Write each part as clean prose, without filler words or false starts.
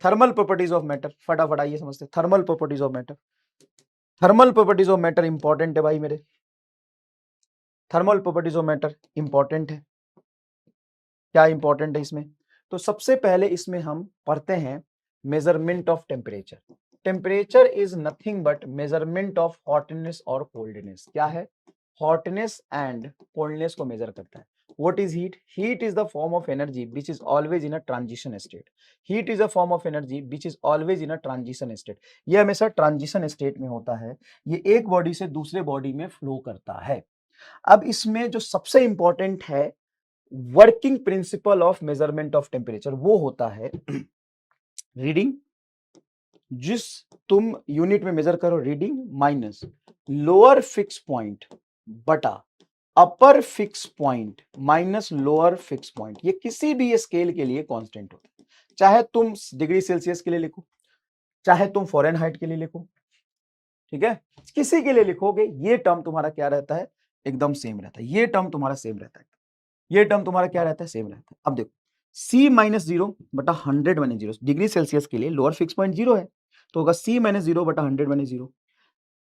Thermal properties of matter, फटाफट आइए समझते हैं thermal properties of matter. Thermal properties of matter important है भाई मेरे, thermal properties of matter important है। क्या इंपॉर्टेंट है इसमें? तो सबसे पहले इसमें हम पढ़ते हैं measurement of temperature. Temperature is nothing but measurement of hotness और कोल्डनेस। क्या है? हॉटनेस एंड कोल्डनेस को मेजर करता है। What is heat? Heat is the form of energy which is always in a transition state. Heat is a form of energy which is always in a transition state. ये हमेशा transition state में होता है, ये एक body से दूसरे body में फ्लो करता है। अब इसमें जो सबसे इंपॉर्टेंट है working principle of measurement of temperature, वो होता है रीडिंग, जिस तुम यूनिट में मेजर करो reading minus lower fix point बटा upper fix point minus lower fix point. ये किसी भी स्केल के लिए कांस्टेंट होता है, चाहे तुम डिग्री सेल्सियस के लिए लिखो, चाहे तुम फ़ारेनहाइट के लिए लिखो, ठीक है, किसी के लिए लिखोगे ये टर्म तुम्हारा क्या रहता है? एकदम सेम रहता है। ये टर्म तुम्हारा सेम रहता है, ये टर्म तुम्हारा क्या रहता है? सेम रहता है। अब देखो C माइनस जीरो बटा 100 माइनस जीरो, डिग्री सेल्सियस के लिए लोअर फिक्स पॉइंट जीरो है तो होगा C माइनस जीरो बटा 100 माइनस जीरो।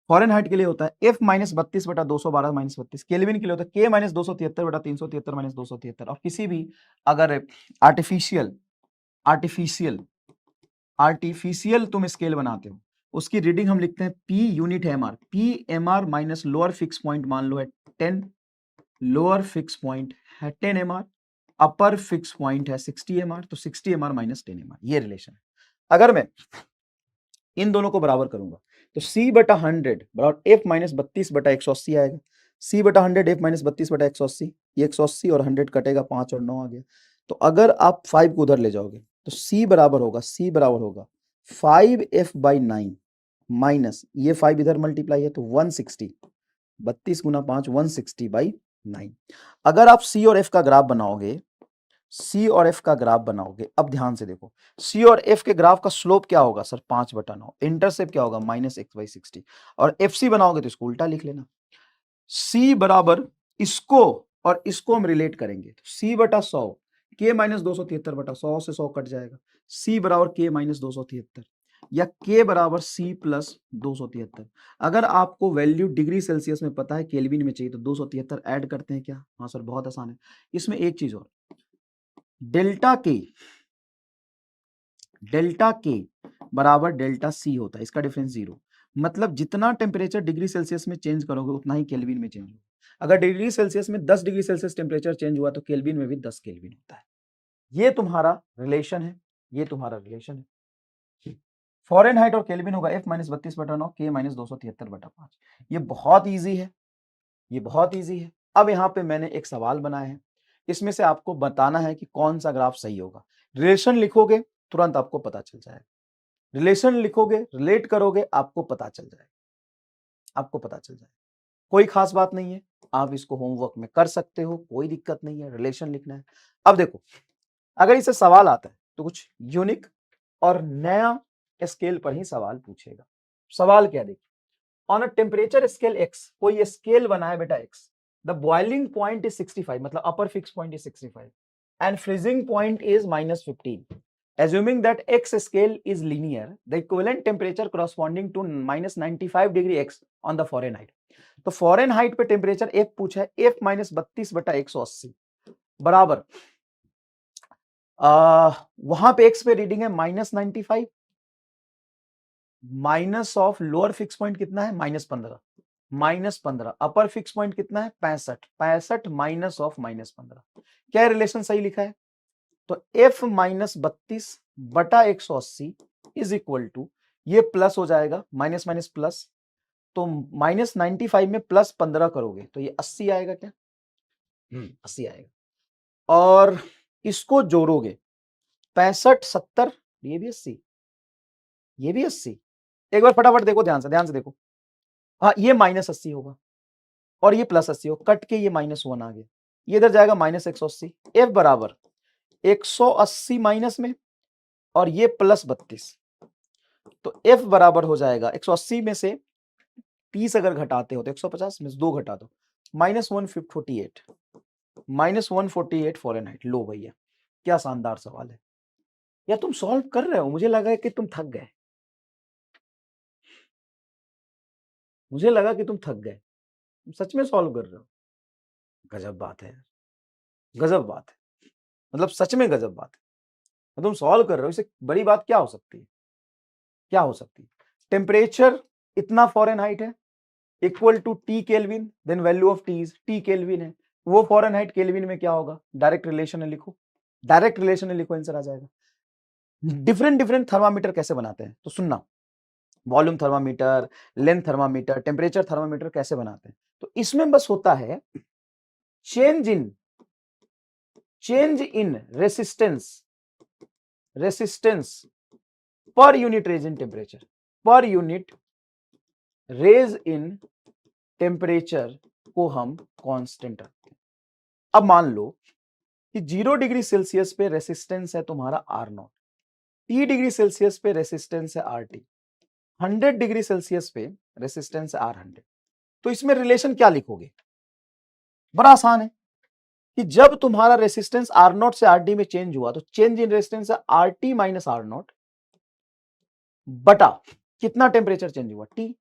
फॉरेनहाइट के लिए होता है F माइनस 32 बटा 212 माइनस 32। केल्विन के लिए होता है K माइनस 273 बटा 373 माइनस 273। और किसी भी अगर आर्टिफिशियल आर्टिफिशियल तुम स्केल बनाते हो उसकी रीडिंग हम लिखते हैं P यूनिट है MR, PMR minus lower fix point मान लो है 10, लोअर फिक्स पॉइंट है 10 MR, अपर फिक्स पॉइंट है 60 MR, तो 60 MR माइनस 10 MR ये रिलेशन है। अगर मैं इन दोनों को बराबर करूंगा तो C बटा 100 बराबर F माइनस 32 बटा 180 आएगा। C बटा 100 F माइनस 32 बटा 180, ये 180 और 100 कटेगा 5 और 9 आ गया। तो अगर आप 5 को उधर ले जाओगे तो C बराबर होगा 5F/9 माइनस ये 5 इधर मल्टीप्लाई है तो 160, 32 गुना 5 160/9। अगर आप C और F का ग्राफ बनाओगे, C और F का ग्राफ बनाओगे, अब ध्यान से देखो C और F के ग्राफ का स्लोप क्या होगा सर? 5/9। इंटरसेप्ट क्या होगा? -x/60। और FC बनाओगे तो इसको उल्टा लिख लेना, C बराबर इसको और इसको हम रिलेट करेंगे तो C बटा 100 K माइनस 273 बटा 100 से 100 कट जाएगा, C बराबर K माइनस 273 या K बराबर C प्लस 273। अगर आपको वैल्यू डिग्री सेल्सियस में पता है, केल्विन में चाहिए तो 273 ऐड करते हैं क्या? हाँ सर बहुत आसान है। इसमें एक चीज और, डेल्टा के बराबर डेल्टा C होता है, इसका डिफरेंस 0। मतलब जितना टेम्परेचर डिग्री सेल्सियस में चेंज करोगे उतना ही केल्विन में चेंज होगा। अगर डिग्री सेल्सियस में 10 डिग्री सेल्सियस टेम्परेचर चेंज हुआ तो केल्विन में भी 10 केल्विन होता है। ये तुम्हारा रिलेशन है, ये तुम्हारा रिलेशन है। फॉरेनहाइट और केल्विन होगा F माइनस 32/9 K माइनस 273/5। ये बहुत ईजी है, ये बहुत ईजी है। अब यहाँ पे मैंने एक सवाल बनाया है, इसमें से आपको बताना है कि कौन सा ग्राफ सही होगा। रिलेशन लिखोगे तुरंत आपको पता चल जाएगा, रिलेशन लिखोगे रिलेट करोगे आपको पता चल जाएगा, आपको पता चल जाएगा। कोई खास बात नहीं है, आप इसको होमवर्क में कर सकते हो, कोई दिक्कत नहीं है, रिलेशन लिखना है। अब देखो अगर इसे सवाल आता है तो कुछ यूनिक और नया स्केल पर ही सवाल पूछेगा। सवाल क्या देखिए, on a temperature scale x, कोई स्केल बना है बेटा x, the boiling point is 65, मतलब अपर fix point is 65 and freezing point is -15। Assuming that x scale is linear, the equivalent temperature corresponding to -95 degree x on the Fahrenheit। तो Fahrenheit पे temperature F पूछा है, F minus 32/180 बराबर वहां पे x पे reading है -95 minus of lower fix point कितना है? -15, अपर फिक्स पॉइंट कितना है? 65 माइनस ऑफ -15। क्या रिलेशन सही लिखा है? तो F minus 32/180 is equal to, ये प्लस हो जाएगा, माइनस माइनस प्लस, तो -95 में +15 करोगे तो ये 80 आएगा क्या? 80 आएगा। और इसको जोड़ोगे 65 70, ये भी 80, ये भी 80। एक बार फटाफट देखो, ध्यान से देखो, हाँ ये -80 होगा और ये +80 हो, कट के ये -1 आ गया, ये इधर जाएगा -180। F बराबर 180 माइनस में और ये +32, तो F बराबर हो जाएगा 180 में से 30 अगर घटाते हो तो 150 में से 2 घटा दो, -148, -148 फॉरेनहाइट। लो भैया क्या शानदार सवाल है, या तुम सॉल्व कर रहे हो? मुझे लगा कि तुम थक गए, मुझे लगा कि तुम थक गए, तुम सच में सॉल्व कर रहे हो। गजब बात है यार, गजब बात है, मतलब सच में गजब बात है। तुम सॉल्व कर रहे हो, इससे बड़ी बात क्या हो सकती है? क्या हो सकती है? टेम्परेचर इतना फॉरेनहाइट है equal to T kelvin, then value of T is T kelvin है, वो फॉरेनहाइट केल्विन में क्या होगा? डायरेक्ट रिलेशन है, लिखो, डायरेक्ट रिलेशन है, लिखो, आंसर आ जाएगा। डिफरेंट डिफरेंट थर्मामीटर कैसे बनाते हैं तो सुनना, volume thermometer, length thermometer, temperature thermometer कैसे बनाते हैं? तो इसमें बस होता है चेंज इन रेसिस्टेंस पर unit rise in temperature, per unit rise in temperature को हम कांस्टेंट रखते हैं। अब मान लो कि 0 डिग्री सेल्सियस पे रेसिस्टेंस है तुम्हारा आर नॉट, 30 डिग्री सेल्सियस पे रेसिस्टेंस है आर टी, 100 डिग्री सेल्सियस पे रेसिस्टेंस है आर 100। तो इसमें रिलेशन क्या लिखोगे? बड़ा आसान है कि जब तुम्हारा रेसिस्टेंस आर नॉट से आर डी में चेंज हुआ तो चेंज इन रेसिस्टेंस है R T minus R not बटा कितना टेम्परेचर चेंज हुआ टी,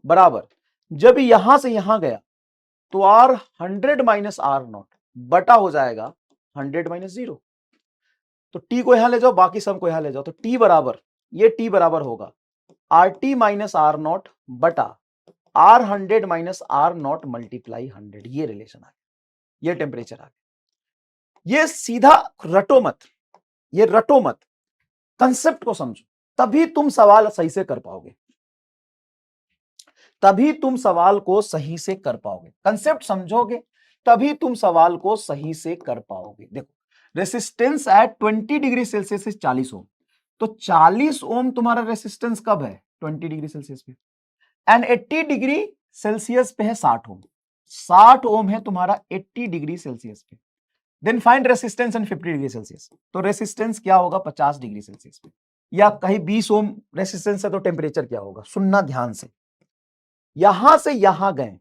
बराबर जब यहां से यहां गया तो आर 100 माइनस आर नॉट बटा हो जाएगा 100 माइनस 0। तो टी को यहां ले जाओ, बाकी सब को यहां ले जाओ, तो टी बराबर, ये टी बराबर होगा R T minus R not बटा R 100 minus R naught multiply 100। ये रिलेशन आ गया, ये टेम्परेचर आ गया। ये सीधा रटो मत, ये रटो मत, कंसेप्ट को समझो, तभी तुम सवाल सही से कर पाओगे, तभी तुम सवाल को सही से कर पाओगे। कंसेप्ट समझोगे तभी तुम सवाल को सही से कर पाओगे। देखो, रेसिस्टेंस एट 20 डिग्री सेल्सियस से 40 ओम, तो 40 ओम तुम्हारा रेसिस्टेंस कब है? 20 डिग्री सेल्सियस पे। एंड 80 डिग्री सेल्सियस पे है 60 ओम, 60 ओम है तुम्हारा 80 डिग्री सेल्सियस पे। Then find resistance and 50 degree Celsius, तो रेसिस्टेंस क्या होगा? 50 डिग्री सेल्सियस पे। या कहीं 20 ओम रेसिस्टेंस है तो टेम्परेचर क्या होगा? सुनना ध्यान से, यहां से यहां गए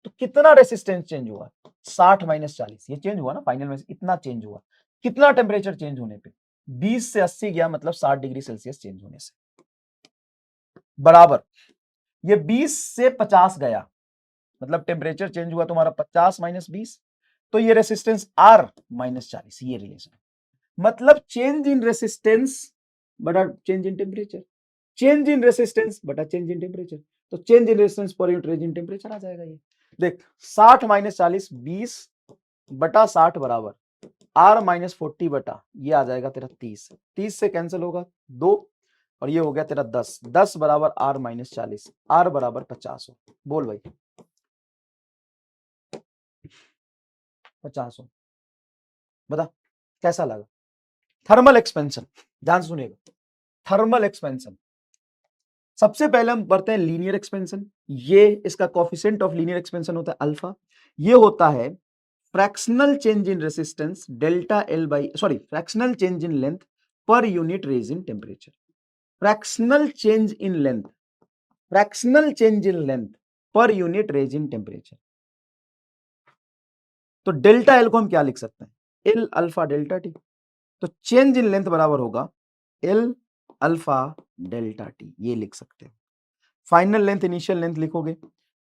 तो कितना रेसिस्टेंस चेंज हुआ? 60 माइनस 40, ये चेंज हुआ ना फाइनल में, इतना चेंज हुआ। कितना टेम्परेचर चेंज होने पे? 20 से 80 गया, मतलब 60 डिग्री सेल्सियस चेंज होने से, बराबर ये 20 से 50 गया, मतलब टेम्परेचर चेंज हुआ तुम्हारा 50 माइनस 20, तो ये रेसिस्टेंस आर माइनस 40, ये रिलेशन। मतलब चेंज इन रेसिस्टेंस बटा change in temperature, change in resistance बटा चेंज इन टेम्परेचर, तो चेंज इन रेसिस्टेंस पर यूनिट रेंज इन टेम्परेचर आ जाएगा। ये देख 60 माइनस 40, 20 बटा 60 बराबर आर माइनस 40 बटा ये आ जाएगा तेरा 30, 30 से कैंसिल होगा 2 और ये हो गया तेरा 10, 10 बराबर आर माइनस 40, आर बराबर 50 हो। बोल भाई 50 हो, बता कैसा लगा? थर्मल एक्सपेंशन, ध्यान सुनेगा, थर्मल एक्सपेंशन। सबसे पहले हम पढ़ते हैं लीनियर एक्सपेंशन। ये इसका कोएफिशिएंट ऑफ लीनियर एक्सपेंशन होता है अल्फा। ये होता है fractional change in resistance delta L by fractional change in length per unit rise in temperature. Fractional change in length, fractional change in length per unit rise in temperature. तो delta L को हम क्या लिख सकते हैं? L alpha delta T. तो change in length बराबर होगा एल अल्फा डेल्टा टी, ये लिख सकते हैं। फाइनल लेंथ इनिशियल लेंथ लिखोगे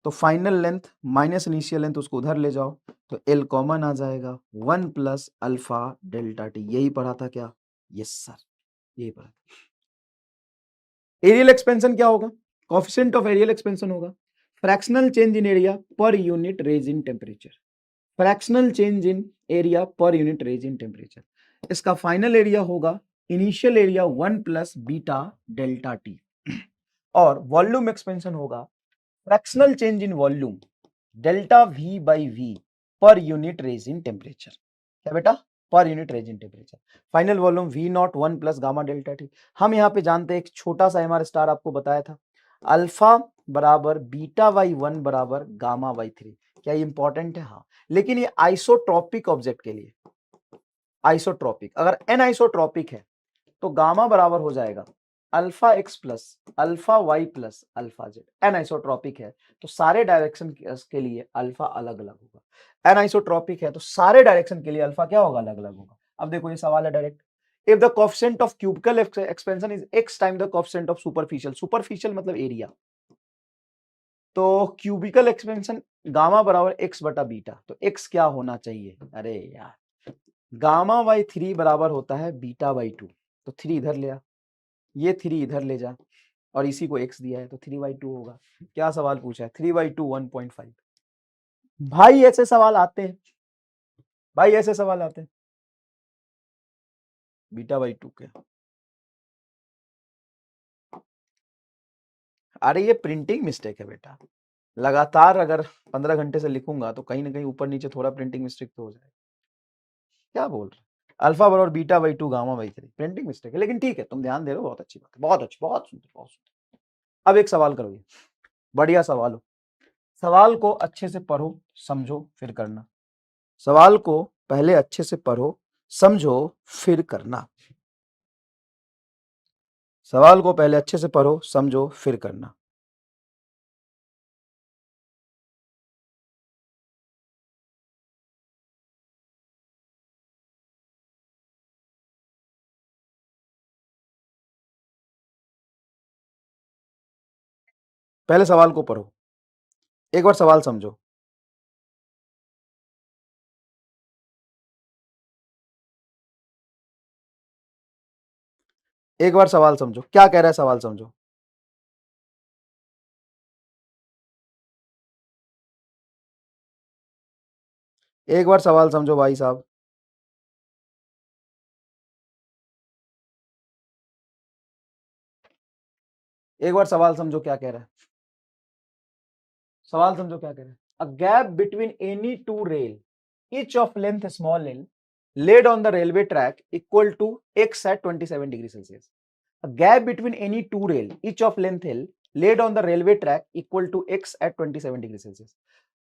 तो final length minus initial length उसको उधर ले जाओ तो एल कॉमन आ जाएगा 1 प्लस अल्फा डेल्टा टी। यही पढ़ा था क्या? यस सर, यही पढ़ा था। एरियल एक्सपेंशन क्या होगा? कोएफिशिएंट ऑफ एरियल एक्सपेंशन होगा fractional change in area per unit rise in temperature, fractional change in area per unit rise in temperature. इसका फाइनल एरिया होगा initial area 1 plus beta delta T, और volume expansion होगा fractional change in volume delta V by V per unit rise in temperature. क्या बेटा? Per unit rise in temperature. Final volume V nought 1 plus gamma delta T. हम यहाँ पे जानते हैं एक छोटा सा एमआर स्टार आपको बताया था, अल्फा बराबर बीटा वाई 1 बराबर गामा वाई 3। क्या ये इंपॉर्टेंट है? हाँ, लेकिन ये आइसोट्रॉपिक ऑब्जेक्ट के लिए, आइसोट्रॉपिक, अगर एन आइसोट्रॉपिक है तो गामा बराबर हो जाएगा alpha X plus alpha Y plus alpha Z. An isotropic है तो सारे डायरेक्शन के लिए अल्फा अलग अलग होगा। एन आइसोट्रॉपिक है तो सारे डायरेक्शन के लिए अल्फा क्या होगा? अलग अलग होगा। अब देखो ये सवाल है direct, if the coefficient of cubical expansion is x time the coefficient of superficial मतलब एरिया, तो क्यूबिकल एक्सपेंशन गामा बराबर x बटा बीटा, तो x क्या होना चाहिए, अरे यार गामा बाई 3 बराबर होता है बीटा बाई 2, तो 3 इधर ले आ, ये 3 इधर ले जा, और इसी को x दिया है तो 3/2 होगा। क्या सवाल पूछा है, 3/2 1.5। भाई ऐसे सवाल आते हैं, भाई ऐसे सवाल आते हैं, बीटा बाई 2 के, अरे ये प्रिंटिंग मिस्टेक है बेटा, लगातार अगर 15 घंटे से लिखूंगा तो कहीं ना कहीं ऊपर नीचे थोड़ा प्रिंटिंग मिस्टेक तो हो जाएगा। क्या बोल रहे, अल्फा बराबर beta by 2 gamma by 3, printing mistake है, लेकिन ठीक है तुम ध्यान दे रहे हो, बहुत अच्छी बात है, बहुत अच्छी, बहुत सुंदर, बहुत सुंदर। अब एक सवाल करोगे, बढ़िया सवाल हो, सवाल को अच्छे से पढ़ो समझो फिर करना, सवाल को पहले अच्छे से पढ़ो समझो फिर करना, सवाल को पहले अच्छे से पढ़ो समझो फिर करना। पहले सवाल को पढ़ो, एक बार सवाल समझो, एक बार सवाल समझो, क्या कह रहा है सवाल समझो। एक बार सवाल समझो भाई साहब, एक बार सवाल समझो क्या कह रहा है, सवाल समझो क्या कह रहा है। A gap between any two rail each of length small l laid on the railway track equal to x at 27 degree Celsius. A gap between any two rail each of length l laid on the railway track equal to x at 27 degree Celsius.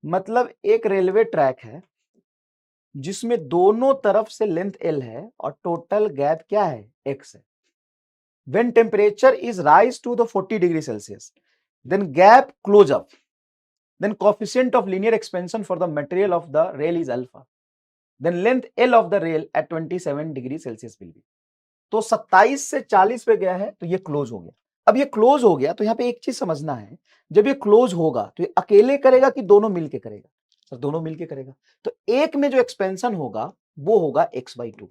मतलब एक railway track है जिसमें दोनों तरफ से length l है और total gap क्या है, x है। When temperature is rise to the 40 degree Celsius, then gap close up. Then coefficient of linear expansion for the material of the rail is alpha. Then length L of the rail at 27 degree Celsius will be. तो 27 से 40 पे गया है तो ये close हो गया। अब ये क्लोज हो गया तो यहाँ पे एक चीज समझना है, जब ये क्लोज होगा तो ये अकेले करेगा कि दोनों मिलके करेगा, सर दोनों मिलके करेगा, तो एक में जो एक्सपेंशन होगा वो होगा x/2,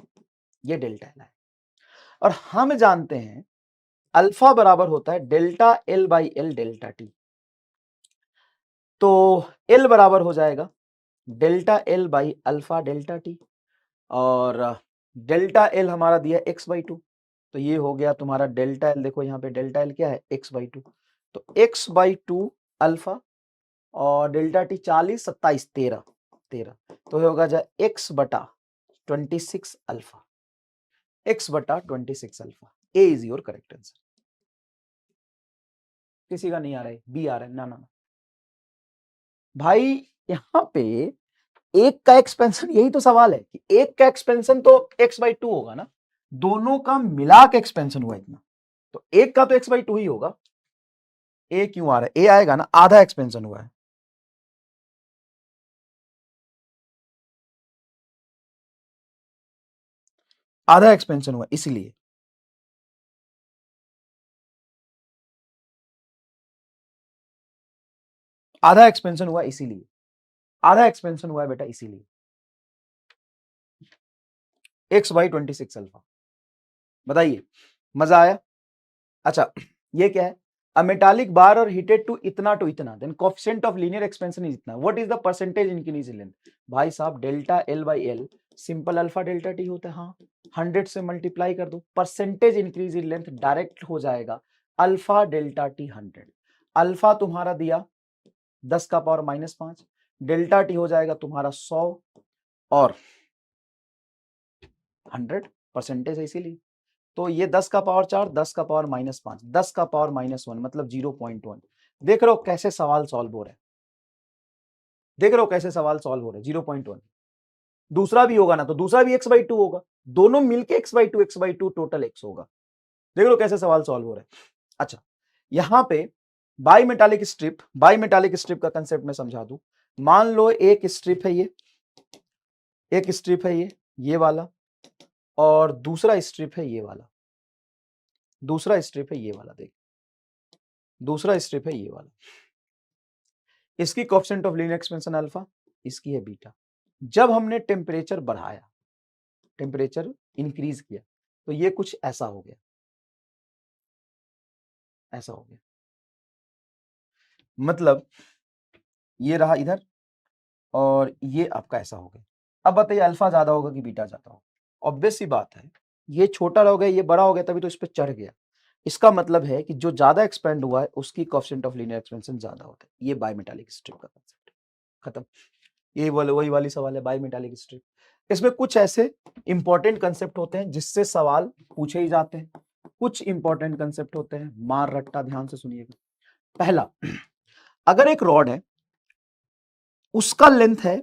ये डेल्टा एल है। और हम जानते हैं अल्फा बराबर होता है delta L by L delta T, तो एल बराबर हो जाएगा delta L by alpha delta T, और डेल्टा एल हमारा दिया x/2, तो ये हो गया तुम्हारा डेल्टा एल, देखो यहाँ पे डेल्टा एल क्या है x/2, तो x/2 अल्फा और डेल्टा टी 40 27 13, तो होगा जा x/26 alpha, x/26 alpha. A is your correct answer. किसी का नहीं आ रहा है, बी आ रहा है, ना ना भाई, यहाँ पे एक का एक्सपेंशन, यही तो सवाल है कि एक का एक्सपेंशन तो x/2 होगा ना, दोनों का मिला के एक्सपेंशन हुआ इतना, तो एक का तो x/2 ही होगा। ए क्यों आ रहा है, ए आएगा ना, आधा एक्सपेंशन हुआ है, आधा एक्सपेंशन हुआ इसीलिए, आधा एक्सपेंशन हुआ इसीलिए, आधा एक्सपेंशन हुआ है बेटा इसीलिए, x/26 अल्फा। बताइए मजा आया। अच्छा ये क्या है, अ मेटालिक बार और हीटेड टू इतना then coefficient of linear expansion is इतना, what is the percentage increase in length. भाई साहब delta L by L simple alpha delta T होता है, हाँ 100 से मल्टीप्लाई कर दो, percentage increase in length direct हो जाएगा अल्फा डेल्टा टी 100। अल्फा तुम्हारा दिया 10 का पावर -5, डेल्टा टी हो जाएगा तुम्हारा 100 और 100 परसेंटेज है इसीलिए, तो ये 10 का पावर 4, 10 का पावर -5, 10 का पावर -1 मतलब 0.1। देख रहे हो कैसे सवाल सॉल्व हो रहे हैं, देख रहे हो कैसे सवाल सॉल्व हो रहे हैं, 0.1। दूसरा भी होगा ना तो दूसरा भी x/2 होगा, दोनों मिलके x/2 टोटल x होगा। देख रहे हो कैसे सवाल सॉल्व हो रहे हैं। अच्छा यहां पे बाई मेटालिक स्ट्रिप का कंसेप्ट मैं समझा दूं। मान लो एक स्ट्रिप है ये, एक स्ट्रिप है ये वाला, और दूसरा स्ट्रिप है ये वाला, दूसरा स्ट्रिप है ये वाला, देख दूसरा स्ट्रिप है ये वाला। इसकी coefficient of linear expansion alpha, इसकी है बीटा। जब हमने टेम्परेचर बढ़ाया, टेम्परेचर इंक्रीज किया, तो ये कुछ ऐसा हो गया, ऐसा हो गया। मतलब ये रहा इधर और ये आपका ऐसा हो गया। अब बताइए अल्फा ज्यादा होगा कि बीटा ज्यादा होगा? ऑब्वियस सी बात है, ये छोटा हो गया, ये बड़ा हो गया, तभी तो इस पर चढ़ गया। इसका मतलब है कि जो ज्यादा एक्सपेंड हुआ है उसकी कोएफिशिएंट ऑफ लीनियर एक्सपेंशन ज्यादा होता है। ये बायमेटालिक स्ट्रिप का कांसेप्ट खत्म। ये वही वाली सवाल है, बायमेटालिक स्ट्रिप। इसमें कुछ ऐसे इंपॉर्टेंट कंसेप्ट होते हैं जिससे सवाल पूछे ही जाते हैं, कुछ इंपॉर्टेंट कंसेप्ट होते हैं, मार रट्टा, ध्यान से सुनिएगा। पहला, अगर एक रॉड है, उसका लेंथ है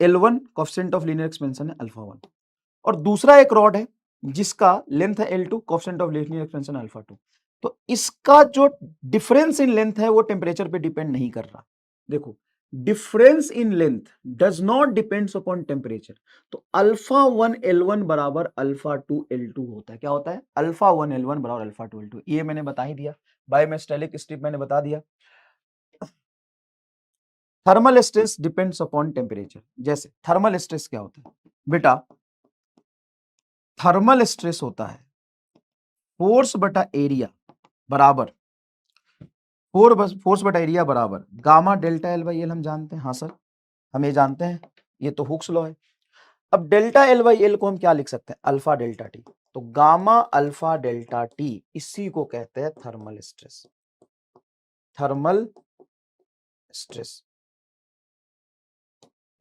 L1, coefficient of linear expansion है अल्फा 1, और दूसरा एक रॉड है जिसका लेंथ है L2, coefficient of linear expansion alpha 2, तो इसका जो डिफरेंस इन लेंथ है वो टेम्परेचर पे डिपेंड नहीं कर रहा। देखो, difference in length does not depends upon temperature. तो अल्फा 1 L1 बराबर अल्फा 2 L2 होता है। क्या होता है? अल्फा 1 L1 बराबर अल्फा 2 L2। ये मैंने बता ही दिया, बायमेटालिक स्ट्रिप मैंने बता दिया। Thermal stress depends upon temperature. जैसे थर्मल स्ट्रेस क्या होता है बेटा? थर्मल स्ट्रेस होता है फोर्स बटा एरिया बराबर, फोर्स बटा एरिया बराबर gamma delta L by L. हम जानते हैं, हाँ सर हम ये जानते हैं, ये तो हुक्स लॉ है। अब डेल्टा एल बाई एल को हम क्या लिख सकते हैं? Alpha delta T. तो गामा अल्फा डेल्टा टी, इसी को कहते हैं थर्मल स्ट्रेस। थर्मल स्ट्रेस,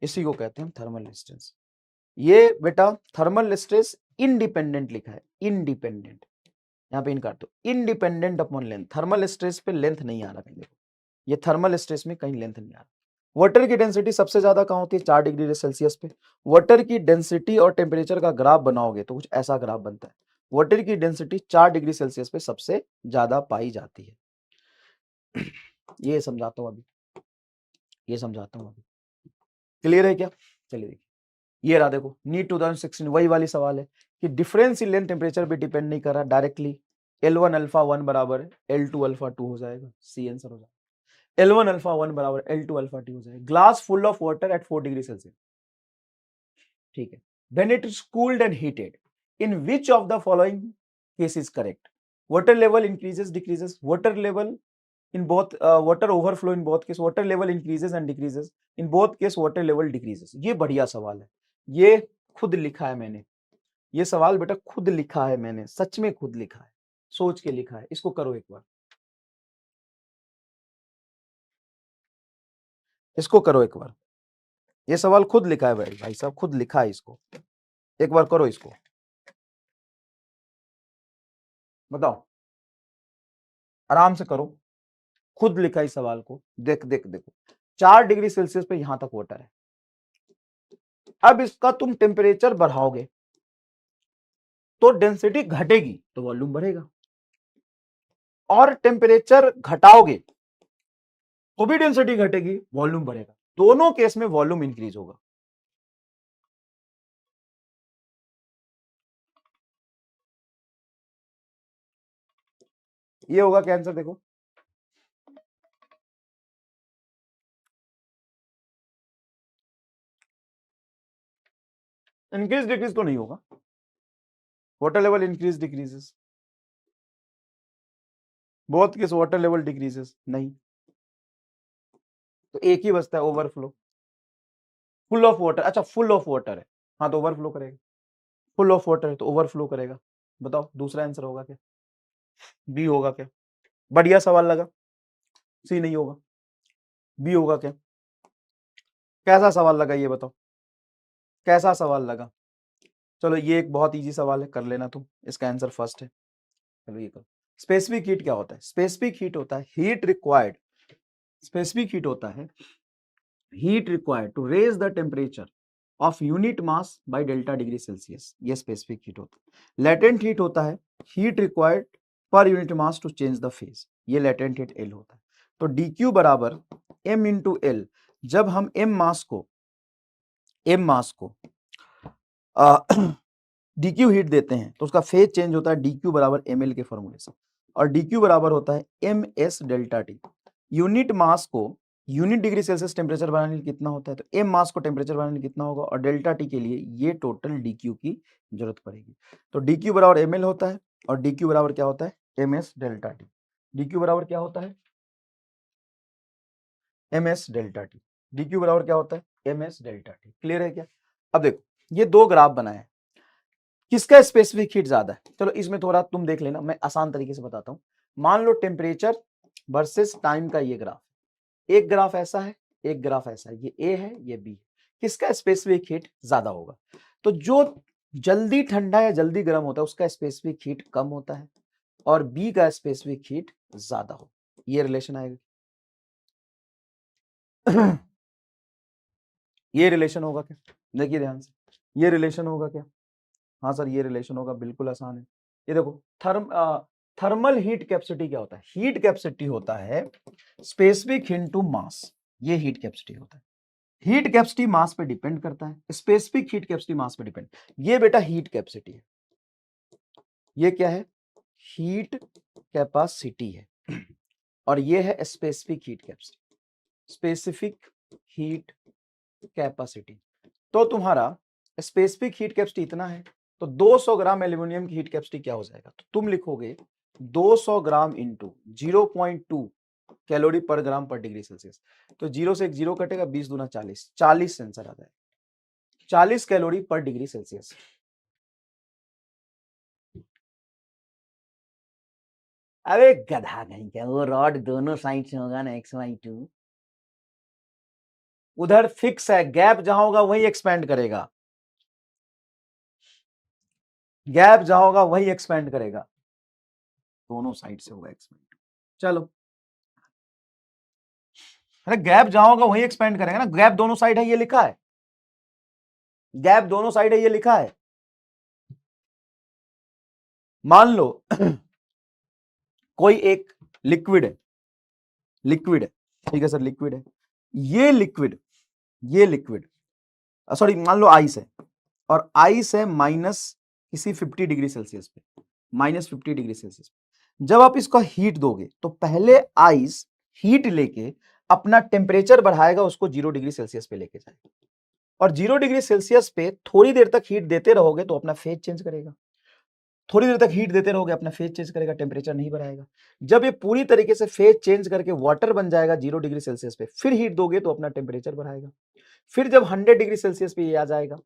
इसी को कहते हैं थर्मल स्ट्रेस। ये बेटा थर्मल स्ट्रेस इंडिपेंडेंट लिखा है, इंडिपेंडेंट, यहाँ पे इनका तो independent upon length. Thermal stress पे लेंथ नहीं आ रहा कहीं, देखो ये थर्मल स्ट्रेस में कहीं लेंथ नहीं आ रहा। वाटर की डेंसिटी सबसे ज्यादा कहाँ होती है? 4 डिग्री सेल्सियस पे। वाटर की डेंसिटी और टेम्परेचर का ग्राफ बनाओगे तो कुछ ऐसा ग्राफ बनता है। वाटर की डेंसिटी 4 डिग्री सेल्सियस पे सबसे ज्यादा पाई जाती है। ये समझाता हूं अभी, ये समझाता हूं अभी, क्लियर है क्या? चलिए देखिए, ये रहा, देखो नीट 2016 वही वाली सवाल है कि डिफरेंस इन लेंथ टेम्परेचर पे डिपेंड नहीं कर रहा, डायरेक्टली L1 अल्फा 1 बराबर L2 अल्फा 2 हो जाएगा। सी आंसर हो जाएगा। L1 अल्फा 1 बराबर L2 अल्फा 2 हो जाएगा। Glass full of water eight 4 degree Celsius, ठीक है, when it is cooled and heated, in which of the following case is correct? Water level increases, decreases. Water level in both, water overflow in both case, water level increases and decreases. In both case water level decreases. ये बढ़िया सवाल है, ये खुद लिखा है मैंने, ये सवाल बेटा खुद लिखा है मैंने, सच में खुद लिखा है, सोच के लिखा है। इसको करो एक बार, इसको करो एक बार, ये सवाल खुद लिखा है भाई साहब, खुद लिखा है इसको, एक बार करो इसको, बताओ, आराम से करो, खुद लिखा इस सवाल को। देख देख देखो, 4 डिग्री सेल्सियस पे यहां तक वाटर है। अब इसका तुम टेम्परेचर बढ़ाओगे तो डेंसिटी घटेगी तो वॉल्यूम बढ़ेगा, और टेम्परेचर घटाओगे तो भी डेंसिटी घटेगी, वॉल्यूम बढ़ेगा। दोनों केस में वॉल्यूम इंक्रीज होगा। ये होगा क्या आंसर? देखो इंक्रीज डिक्रीज तो नहीं होगा, water level increase decreases, both case water level decreases नहीं, तो एक ही बचता है ओवरफ्लो। फुल ऑफ वाटर, अच्छा फुल ऑफ वाटर है, हाँ तो ओवरफ्लो करेगा, फुल ऑफ वाटर है तो ओवरफ्लो करेगा। बताओ दूसरा आंसर होगा क्या? बी होगा क्या? बढ़िया सवाल लगा। सी नहीं होगा, बी होगा क्या? कैसा सवाल लगा ये बताओ, कैसा सवाल लगा? चलो ये एक बहुत इजी सवाल है, कर लेना तुम, इसका आंसर फर्स्ट है। चलो ये करो। स्पेसिफिक हीट क्या होता है? स्पेसिफिक हीट होता है हीट रिक्वायर्ड, स्पेसिफिक हीट होता है heat required to raise the temperature of unit mass by delta degree Celsius, ये स्पेसिफिक हीट होता है। लेटेंट हीट होता है heat required per unit mass to change the phase, ये लेटेंट हीट एल होता है। तो dq बराबर m इंटू एल। जब हम m मास को DQ हीट देते हैं तो उसका फेज चेंज होता है DQ बराबर ml के फॉर्मूले से, और DQ बराबर होता है ms delta T. Unit mass को यूनिट डिग्री सेल्सियस टेम्परेचर बनाने के लिए कितना होता है, तो m मास को टेम्परेचर बनाने के लिए कितना होगा, और डेल्टा टी के लिए ये टोटल DQ की जरूरत पड़ेगी। तो DQ बराबर ml होता है और DQ बराबर क्या होता है ms डेल्टा टी। DQ बराबर क्या होता है ms डेल्टा टी। DQ बराबर क्या होता है ms डेल्टा टी। क्लियर है क्या? अब देखो ये दो ग्राफ बनाए हैं, किसका स्पेसिफिक हीट ज्यादा है, चलो इसमें थोड़ा तुम देख लेना, मैं आसान तरीके से बताता हूं। मान लो टेम्परेचर वर्सेस टाइम का ये ग्राफ, एक ग्राफ ऐसा है, एक ग्राफ ऐसा है, ये ए है ये बी है, किसका स्पेसिफिक हीट ज्यादा होगा, तो जो जल्दी ठंडा या जल्दी गर्म होता है उसका स्पेसिफिक हीट कम होता है और बी का स्पेसिफिक हीट ज्यादा हो, ये रिलेशन आएगा। ये रिलेशन होगा क्या, देखिए ध्यान से, ये रिलेशन होगा क्या, हाँ सर ये रिलेशन होगा, बिल्कुल आसान है। ये देखो थर्मल हीट कैपेसिटी क्या होता है, हीट कैपेसिटी होता है स्पेसिफिक इनटू मास, ये हीट कैपेसिटी होता है। हीट कैपेसिटी मास पे डिपेंड करता है, स्पेसिफिक हीट कैपेसिटी मास पे डिपेंड। ये बेटा हीट कैपेसिटी है, ये क्या है हीट कैपेसिटी है, और ये है specific heat capacity, specific heat capacity. तो तुम्हारा स्पेसिफिक हीट कैपेसिटी इतना है, तो 200 ग्राम एल्यूमिनियम की हीट कैपेसिटी क्या हो जाएगा, तो तुम लिखोगे 200 ग्राम इंटू 0.2 कैलोरी पर ग्राम पर डिग्री सेल्सियस। तो 0 से एक 0 कटेगा, 20 दूना 40, 40 आंसर आ जाएगा, 40 कैलोरी पर डिग्री सेल्सियस। अबे गधा नहीं क्या, वो रॉड दोनों साइड से होगा ना XY2, उधर फिक्स है, गैप जहां होगा वही एक्सपेंड करेगा, गैप जहां होगा वही एक्सपेंड करेगा, दोनों साइड से होगा एक्सपेंड। चलो अरे गैप जहां होगा वही एक्सपेंड करेगा ना, गैप दोनों साइड है ये लिखा है, गैप दोनों साइड है ये लिखा है। मान लो कोई एक लिक्विड है, लिक्विड है, ठीक है सर लिक्विड है, ये लिक्विड, ये लिक्विड सॉरी मान लो आइस है, और आइस है माइनस किसी 50 डिग्री सेल्सियस पे, माइनस 50 डिग्री सेल्सियस पे। जब आप इसको हीट दोगे तो पहले आइस हीट लेके अपना टेम्परेचर बढ़ाएगा, उसको 0 डिग्री सेल्सियस पे लेके जाएगा, और 0 डिग्री सेल्सियस पे थोड़ी देर तक हीट देते रहोगे तो अपना फेज चेंज करेगा, थोड़ी देर तक हीट देते रहोगे अपना फेज चेंज करेगा, टेम्परेचर नहीं बढ़ाएगा। जब ये पूरी तरीके से फेज चेंज करके वाटर बन जाएगा 0 डिग्री सेल्सियस पे, फिर हीट दोगे तो अपना टेम्परेचर बढ़ाएगा। फिर जब 100 डिग्री सेल्सियस पे ये आ जाएगा,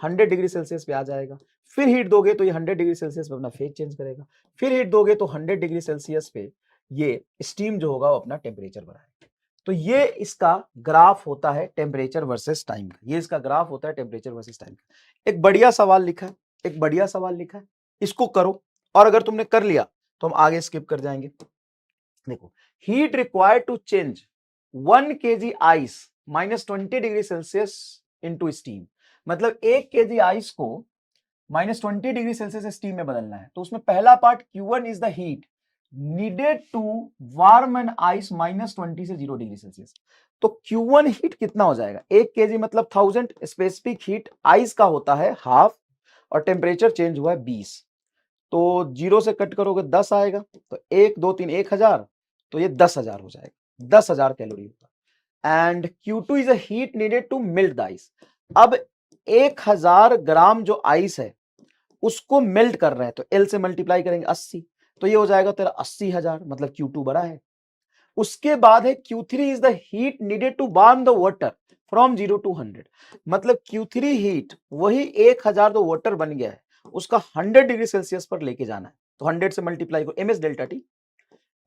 100 डिग्री सेल्सियस पे आ जाएगा, फिर हीट दोगे तो ये 100 डिग्री सेल्सियस पे अपना फेज चेंज करेगा, फिर हीट दोगे तो 100 डिग्री सेल्सियस पे ये स्टीम जो होगा वो अपना टेम्परेचर बढ़ाएगा। तो ये इसका ग्राफ होता है टेम्परेचर वर्सेस टाइम का, ये इसका ग्राफ होता है टेम्परेचर वर्सेस टाइम का। एक बढ़िया सवाल लिखा है, एक बढ़िया सवाल लिखा है, इसको करो, और अगर तुमने कर लिया तो हम आगे स्किप कर जाएंगे। देखो heat required to change 1 kg ice -20 degree Celsius into steam, मतलब 1 kg आइस को -20 डिग्री सेल्सियस स्टीम में बदलना है, तो उसमें पहला part Q1 is the heat needed to warm an ice -20 से 0 डिग्री सेल्सियस। तो Q1 हीट कितना हो जाएगा, 1 kg मतलब 1000, स्पेसिफिक हीट आइस का होता है हाफ, और टेम्परेचर चेंज हुआ है 20, तो 0 से कट करोगे 10 आएगा, तो 1 2 3 1000, तो ये 10,000 हो जाएगा, 10,000 कैलोरी होगा। And Q2 is a heat needed to melt the ice. अब 1000 ग्राम जो आइस है उसको मेल्ट कर रहे हैं, तो L से मल्टीप्लाई करेंगे 80, तो ये हो जाएगा तेरा 80,000, मतलब Q2 बड़ा है। उसके बाद है Q3 is the heat needed to warm the water from 0 to 100, मतलब Q3 हीट वही 1000 तो वाटर बन गया है, उसका 100 डिग्री सेल्सियस पर लेके जाना है, तो 100 से मल्टीप्लाई करो, ms delta T,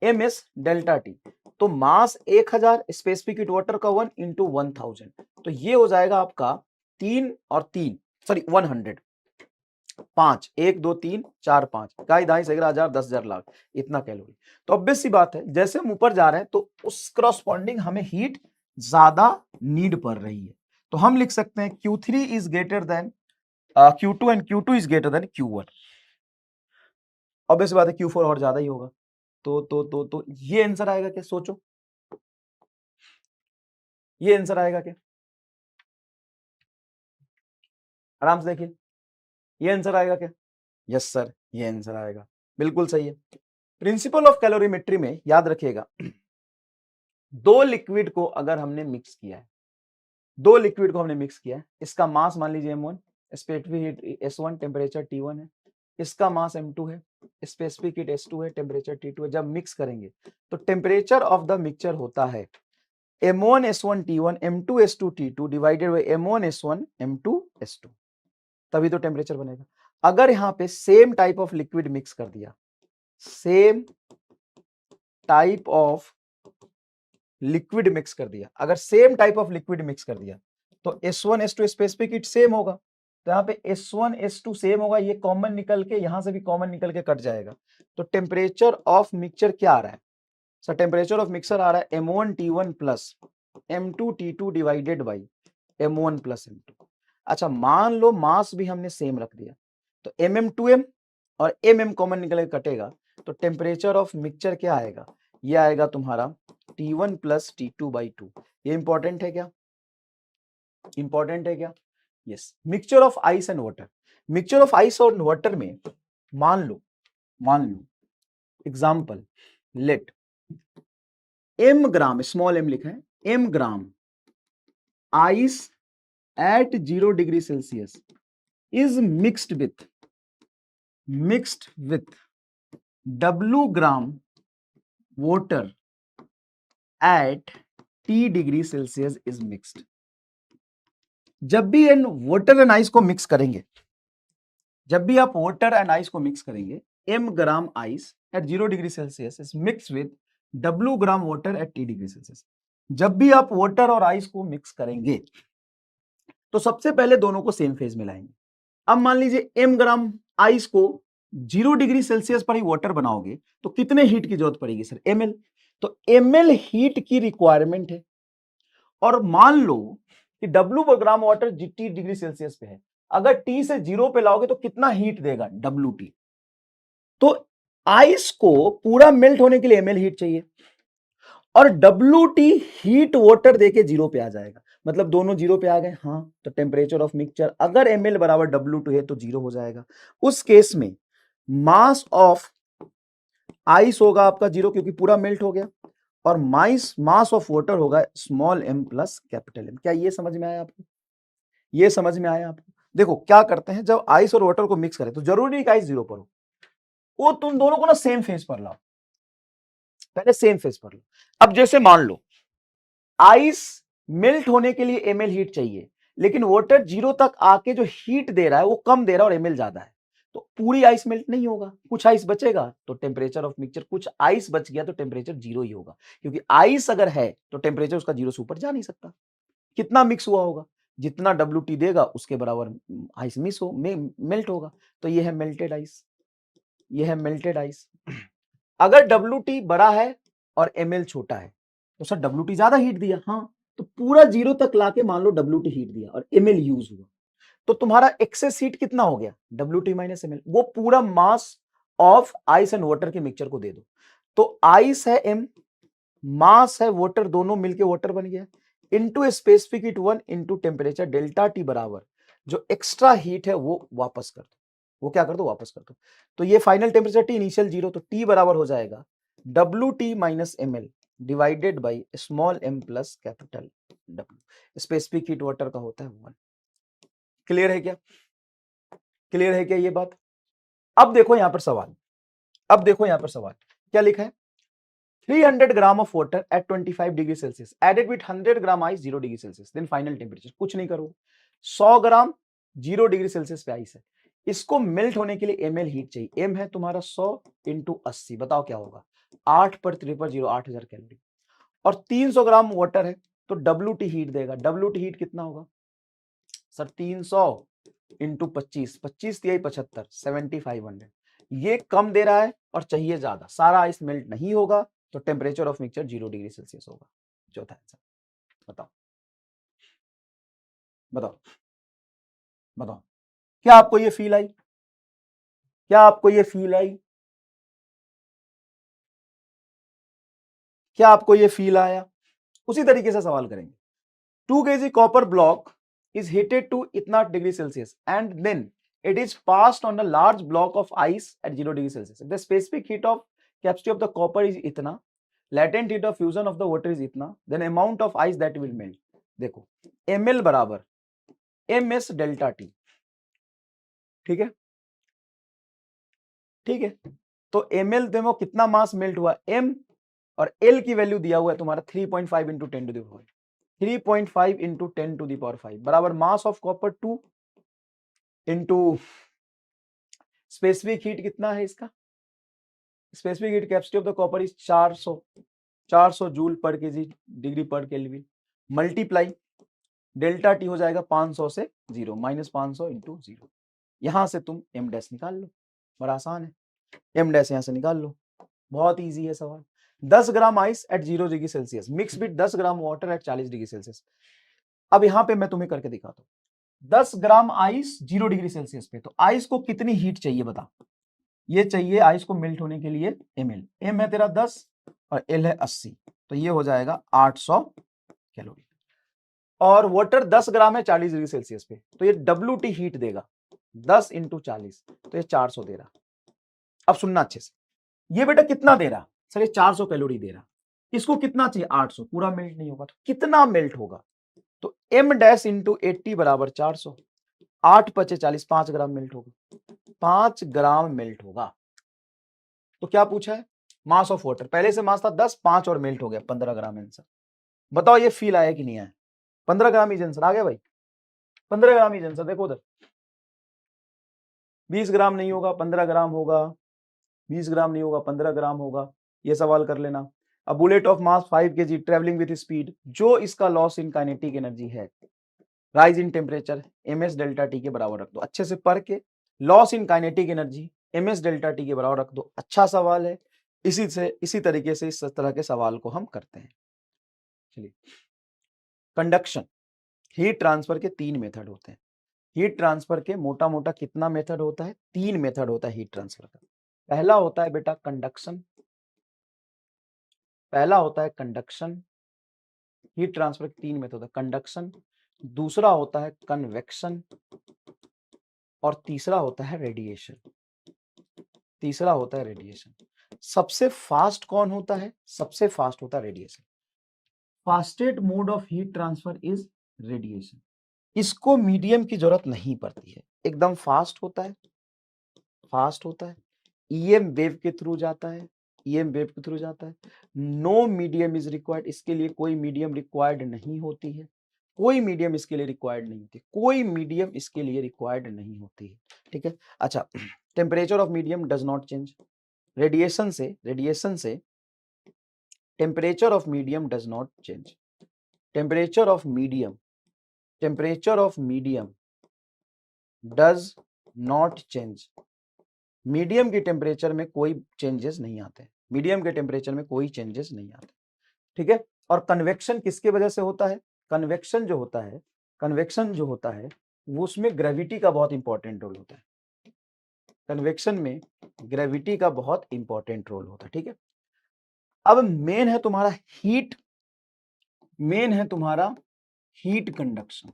ms delta T, तो मास 1000, स्पेसिफिक हीट वाटर का 1 इंटू 1000, तो ये हो जाएगा आपका 3 और 3 सॉरी 100, 5 1 2 3 4 5 इकाई दाई सैकड़ा हजार 10,000 लाख, इतना कैलोरी। तो ऑब्वियस सी बात है जैसे हम ऊपर जा रहे हैं तो उस क्रॉसपॉन्डिंग हमें हीट ज्यादा नीड पड़ रही है, तो हम लिख सकते हैं Q3 is greater than Q2 and Q2 is greater than Q1। Obvious बात है Q4 और ज्यादा ही होगा, तो ये आंसर आएगा क्या, सोचो ये आंसर आएगा क्या, आराम से देखिए, ये आंसर आएगा क्या? यस सर, ये आंसर आएगा, बिल्कुल सही है। प्रिंसिपल ऑफ कैलोरीमेट्री में याद रखिएगा, दो लिक्विड को अगर हमने मिक्स किया है, दो लिक्विड को हमने मिक्स किया है, इसका मास मान लीजिए m1, specific heat S1, temperature T1 है, इसका मास m2 है, स्पेसिफिक हीट S2 है, टेम्परेचर T2 है। जब मिक्स करेंगे तो टेम्परेचर ऑफ द मिक्सचर होता है m1 S1 T1 m2 S2 T2 divided by m1 S1 m2 S2, तभी तो टेम्परेचर बनेगा। अगर यहां पे same type of liquid mix कर दिया, same type of liquid mix कर दिया, अगर same type of liquid mix कर दिया तो S1 S2 specific heat same होगा, तो यहाँ पे S1 S2 सेम होगा, ये कॉमन निकल के यहां से भी कॉमन निकल के कट जाएगा। तो टेम्परेचर ऑफ मिक्सचर क्या आ रहा है सर? टेम्परेचर ऑफ मिक्सचर आ रहा है m1 T1 plus m2 T2 divided by m1 plus m2। अच्छा, मान लो मास भी हमने सेम रख दिया, तो mm2m और mm कॉमन निकल के कटेगा, तो टेम्परेचर ऑफ मिक्सचर क्या आएगा? ये आएगा तुम्हारा T1 प्लस T2 बाई 2। ये इंपॉर्टेंट है क्या? इंपॉर्टेंट है क्या? Yes. Mixture of ice and water, mixture of ice और वाटर में मान लो एग्जांपल, लेट m ग्राम, स्मॉल m लिखा है, m gram ice eight 0 degree Celsius is mixed with W gram water at T degree Celsius is mixed. जब भी in water and ice को mix करेंगे, जब भी आप वाटर एंड आइस को मिक्स करेंगे, m gram ice eight 0 degree Celsius is mix with W gram water at T degree Celsius. जब भी आप वाटर और आइस को मिक्स करेंगे तो सबसे पहले दोनों को सेम फेज में लाएंगे। अब मान लीजिए m ग्राम आइस को 0 डिग्री सेल्सियस पर ही वाटर बनाओगे तो कितने हीट की जरूरत पड़ेगी सर? ml। तो ml हीट की रिक्वायरमेंट है, और मान लो कि W gram water T degree Celsius पे है, अगर T से 0 पे लाओगे तो कितना हीट देगा? WT। तो आइस को पूरा मेल्ट होने के लिए ml हीट चाहिए, और WT हीट वाटर देके 0 पे आ जाएगा, मतलब दोनों 0 पे आ गए। हाँ, तो टेम्परेचर ऑफ मिक्सचर अगर ml बराबर W2 है तो 0 हो जाएगा। उस केस में मास ऑफ आइस होगा आपका 0, क्योंकि पूरा मेल्ट हो गया, और मास ऑफ वाटर होगा small m plus capital M। क्या ये समझ में आया आपको? ये समझ में आया आपको? देखो क्या करते हैं, जब आइस और वाटर को मिक्स करें तो जरूरी नहीं कि आइस 0 पर हो, वो तुम दोनों को ना सेम फेज पर लाओ, पहले सेम फेज पर लो। अब जैसे मान लो आइस मेल्ट होने के लिए ml हीट चाहिए, लेकिन वाटर 0 तक आके जो हीट दे रहा है वो कम दे रहा है और ml ज्यादा है, तो पूरी आइस मेल्ट नहीं होगा, कुछ आइस बचेगा, तो टेम्परेचर ऑफ मिक्सचर, कुछ आइस बच गया तो टेम्परेचर 0 ही होगा, क्योंकि आइस अगर है तो टेम्परेचर उसका 0 से ऊपर जा नहीं सकता। कितना मिक्स हुआ होगा? जितना WT देगा उसके बराबर आइस मिस हो मेल्ट होगा। तो ये है मेल्टेड आइस, ये है मेल्टेड आइस। अगर WT बड़ा है और ml छोटा है तो सर WT ज्यादा हीट दिया, हाँ, तो पूरा 0 तक लाके मान लो WT हीट दिया और ml यूज हुआ, तो तुम्हारा एक्सेस हीट कितना हो गया? WT minus ml। वो पूरा mass of ice and water के मिक्सचर को दे दो, तो आइस है m, मास है वाटर, दोनों मिलके वाटर बन गया, into specific heat 1 into temperature delta T बराबर जो एक्स्ट्रा हीट है वो वापस कर दो, वो क्या कर दो? वापस कर दो। तो ये फाइनल टेम्परेचर T इनिशियल 0, तो T बराबर हो जाएगा WT minus ml divided by small m plus capital W। Specific heat water का होता है 1। क्लियर है क्या? क्लियर है क्या ये बात? अब देखो यहां पर सवाल, अब देखो यहां पर सवाल क्या लिखा है? 300 gram of water at 25 degree Celsius added with 100 gram ice 0 degree Celsius, then final temperature. कुछ नहीं करो, 100 ग्राम 0 डिग्री सेल्सियस पे आइस है, इसको मेल्ट होने के लिए ml हीट चाहिए। m है तुम्हारा 100 इंटू 80, बताओ क्या होगा? 8 पर 3 पर 0, 8000 कैलोरी, और 300 ग्राम वाटर है तो WT हीट देगा। WT हीट कितना होगा सर? 300 इंटू 25, 25 तिहाई 75, 7500। ये कम दे रहा है और चाहिए ज्यादा, सारा आइस मेल्ट नहीं होगा, तो temperature of mixture 0 degree Celsius होगा। चौथा आंसर बताओ, बताओ, बताओ। क्या आपको ये फील आई? क्या आपको ये फील आई? क्या आपको ये फील आया? उसी तरीके से सवाल करेंगे। 2 kg copper block is heated to इतना degree Celsius and then It is passed on a large block of ice at 0 degree Celsius. The specific heat of capacity of the copper is इतना, latent heat of fusion of the water is इतना, then amount of ice that will melt. देखो ml बराबर ms delta T, ठीक है, ठीक है। तो ml देखो कितना मास मेल्ट हुआ m, और l की वैल्यू दिया हुआ है तुम्हारा 3.5 into 10 to the power 3.5 into 10 to the power 5 बराबर mass of copper 2 into specific heat कितना है इसका, specific heat capacity of the copper is 400 joule per KG degree per kelvin, multiply delta T हो जाएगा 500 से 0 माइनस 500 इंटू 0। यहां से तुम एम डैश निकाल लो, बड़ा आसान है, एम डैश यहां से निकाल लो, बहुत इजी है सवाल। 10 gram ice eight 0 degree Celsius mix with 10 gram water at 40 degree Celsius. अब यहां पे मैं तुम्हें करके दिखाता हूं, 10 ग्राम आइस 0 डिग्री सेल्सियस पे, तो आइस को कितनी हीट चाहिए बता, ये चाहिए आइस को मेल्ट होने के लिए ml, m है तेरा 10 और l है 80, तो ये हो जाएगा 800 कैलोरी। और वाटर 10 ग्राम है 40 डिग्री सेल्सियस पे, तो ये WT हीट देगा 10 इंटू 40, तो ये 400 दे रहा। अब सुनना अच्छे से, ये बेटा कितना दे रहा, सर ये 400 कैलोरी दे रहा, इसको कितना चाहिए 800, पूरा मेल्ट नहीं होगा तो कितना मेल्ट होगा, तो m डैश इंटू 80 बराबर 400, 8 पचे 40, 5 ग्राम मेल्ट होगा, 5 ग्राम मेल्ट होगा। तो क्या पूछा है, मास ऑफ वाटर, पहले से मास था 10, 5 और मेल्ट हो गया 15 ग्राम आंसर। बताओ ये फील आया कि नहीं आया, 15 ग्राम इज आंसर आ गया भाई, 15 ग्राम इज आंसर। देखो उधर 20 ग्राम नहीं होगा 15 ग्राम होगा, 20 ग्राम नहीं होगा 15 ग्राम होगा, ये सवाल कर लेना। A bullet of mass 5 kg travelling with speed, जो इसका लॉस इन काइनेटिक एनर्जी है, rise in temperature ms delta T के बराबर रख दो, अच्छे से पढ़ के loss in kinetic energy ms delta T के बराबर रख दो। अच्छा सवाल है, इसी तरीके से इस तरह के सवाल को हम करते हैं। चलिए, कंडक्शन, हीट ट्रांसफर के 3 मेथड होते हैं। हीट ट्रांसफर के मोटा मोटा कितना मेथड होता है, 3 मेथड होता है हीट ट्रांसफर का। पहला होता है बेटा कंडक्शन, पहला होता है कंडक्शन, हीट ट्रांसफर के 3 मेथड होता है, कंडक्शन, दूसरा होता है कन्वेक्शन, और तीसरा होता है रेडिएशन, तीसरा होता है रेडिएशन। सबसे फास्ट कौन होता है, सबसे फास्ट होता है radiation. Fastest mode of heat transfer is radiation, इसको मीडियम की जरूरत नहीं पड़ती है, एकदम फास्ट होता है, फास्ट होता है, ईएम वेव के थ्रू जाता है, ईएम वेव के थ्रू जाता है, नो मीडियम इज रिक्वायर्ड, इसके लिए कोई मीडियम रिक्वायर्ड नहीं होती है, कोई मीडियम इसके लिए रिक्वायर्ड नहीं होती, कोई मीडियम इसके लिए रिक्वायर्ड नहीं होती है, ठीक है। अच्छा, temperature of medium does not change, radiation से temperature of medium does not change, temperature of medium does not change, medium के टेम्परेचर में कोई चेंजेस नहीं आते, मीडियम के टेम्परेचर में कोई चेंजेस नहीं आते, ठीक है। और कन्वेक्शन किसके वजह से होता है, कन्वेक्शन जो होता है वो उसमें ग्रेविटी का बहुत इंपॉर्टेंट रोल होता है, कन्वेक्शन में ग्रेविटी का बहुत इंपॉर्टेंट रोल होता है, ठीक है। अब मेन है तुम्हारा हीट, मेन है तुम्हारा हीट कंडक्शन,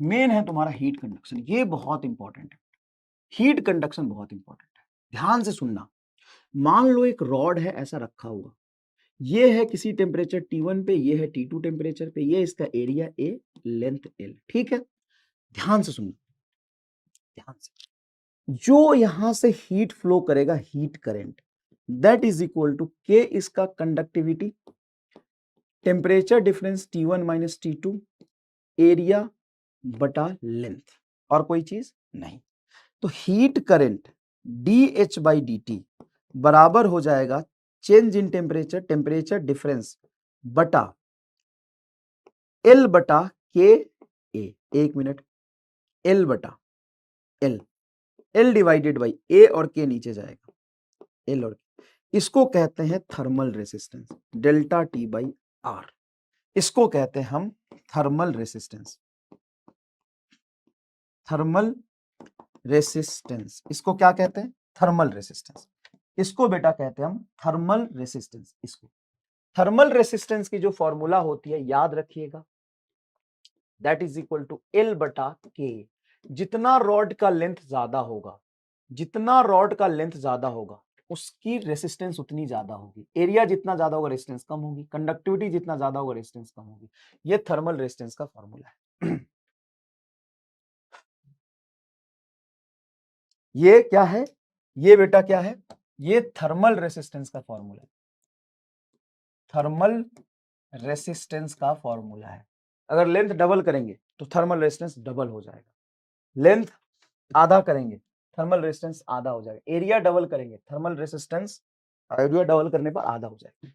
मेन है तुम्हारा हीट कंडक्शन, ये बहुत इंपॉर्टेंट है, हीट कंडक्शन बहुत इंपॉर्टेंट है, ध्यान से सुनना। मान लो एक रॉड है ऐसा रखा हुआ, ये है किसी टेम्परेचर T1 पे, ये है T2 टेम्परेचर पे, ये इसका एरिया A, लेंथ L, ठीक है। ध्यान से सुनना, ध्यान से, जो यहां से हीट फ्लो करेगा, heat current, that is equal to K इसका conductivity, temperature difference T1 minus T2, area बटा लेंथ, और कोई चीज नहीं। तो heat current dH by dt बराबर हो जाएगा change in temperature, temperature difference बटा L बटा के ए, एक मिनट, L बटा L डिवाइडेड बाई A और K नीचे जाएगा, L और K, इसको कहते हैं thermal resistance, delta T by R, इसको कहते हैं हम थर्मल रेसिस्टेंस, थर्मल रेसिस्टेंस, इसको क्या कहते हैं, थर्मल रेसिस्टेंस, इसको बेटा कहते हैं हम थर्मल रेसिस्टेंस। इसको थर्मल रेसिस्टेंस की जो फॉर्मूला होती है याद रखिएगा, that is equal to L बटा K, जितना रॉड का लेंथ ज्यादा होगा, जितना रॉड का लेंथ ज्यादा होगा उसकी रेसिस्टेंस उतनी ज्यादा होगी, एरिया जितना ज्यादा होगा रेसिस्टेंस कम होगी, कंडक्टिविटी जितना ज्यादा होगा रेसिस्टेंस कम होगी। ये थर्मल रेसिस्टेंस का फॉर्मूला है। ये क्या है, ये बेटा क्या है, ये थर्मल रेसिस्टेंस का फॉर्मूला है, थर्मल रेसिस्टेंस का फॉर्मूला है। अगर लेंथ डबल करेंगे तो थर्मल रेसिस्टेंस डबल हो जाएगा, लेंथ आधा करेंगे थर्मल रेसिस्टेंस आधा हो जाएगा, एरिया डबल करेंगे थर्मल रेसिस्टेंस एरिया डबल करने पर आधा हो जाएगा।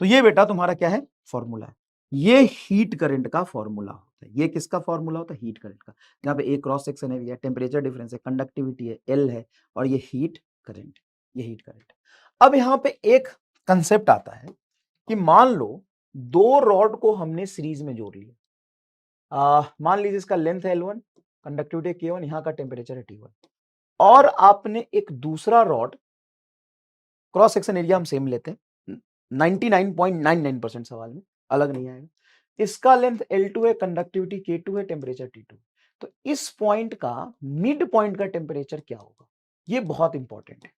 तो ये बेटा तुम्हारा क्या है, फॉर्मूला है। ये हीट करंट का फॉर्मूला होता है। ये किसका फॉर्मूला होता है, हीट करंट का। यहाँ पे ए क्रॉस सेक्शन है, टेम्परेचर डिफरेंस है, कंडक्टिविटी है, एल है, और ये हीट करंट, ये हीट करंट। अब यहाँ पे एक कंसेप्ट आता है कि मान लो दो रॉड को हमने सीरीज में जोड़ लिया, मान लीजिए इसका लेंथ है L1, कंडक्टिविटी K1, यहाँ का टेम्परेचर है T1, और आपने एक दूसरा रॉड, क्रॉस सेक्शन एरिया हम सेम लेते हैं, 99.99% सवाल में अलग नहीं आएगा, इसका लेंथ L2 है, कंडक्टिविटी K2 है, टेम्परेचर T2। तो इस पॉइंट का मिड पॉइंट का टेम्परेचर क्या होगा, ये बहुत इंपॉर्टेंट है।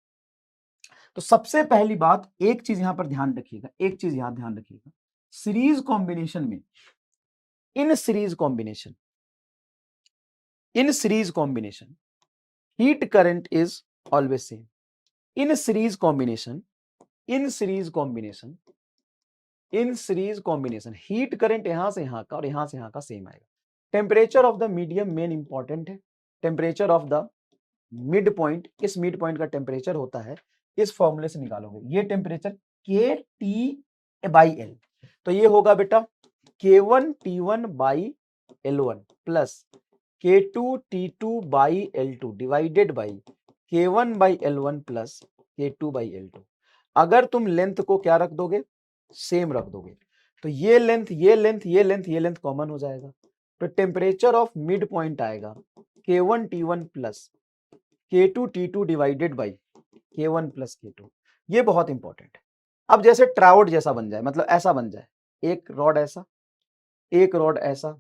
तो सबसे पहली बात, एक चीज यहां पर ध्यान रखिएगा, एक चीज यहां ध्यान रखिएगा, सीरीज कॉम्बिनेशन में, in series combination heat current is always same. In series combination heat current यहां से यहां का और यहां से यहां का सेम आएगा। Temperature of the medium main important है, temperature of the mid point, इस मिड पॉइंट का टेम्परेचर होता है, इस फॉर्मूले से निकालोगे, ये टेम्परेचर के टी बाई एल, तो ये होगा बेटा K1 T1 by L1 plus K2 T2 by L2 divided by K1 by L1 plus K2 by L2। अगर तुम लेंथ को क्या रख दोगे, सेम रख दोगे, तो ये लेंथ कॉमन हो जाएगा, तो टेम्परेचर ऑफ मिड पॉइंट आएगा K1 T1 plus K2 T2 divided by K1 plus K2। ये बहुत इंपॉर्टेंट है। अब जैसे ट्राउट जैसा बन जाए, मतलब ऐसा बन जाए, एक रॉड ऐसा, एक रॉड ऐसा,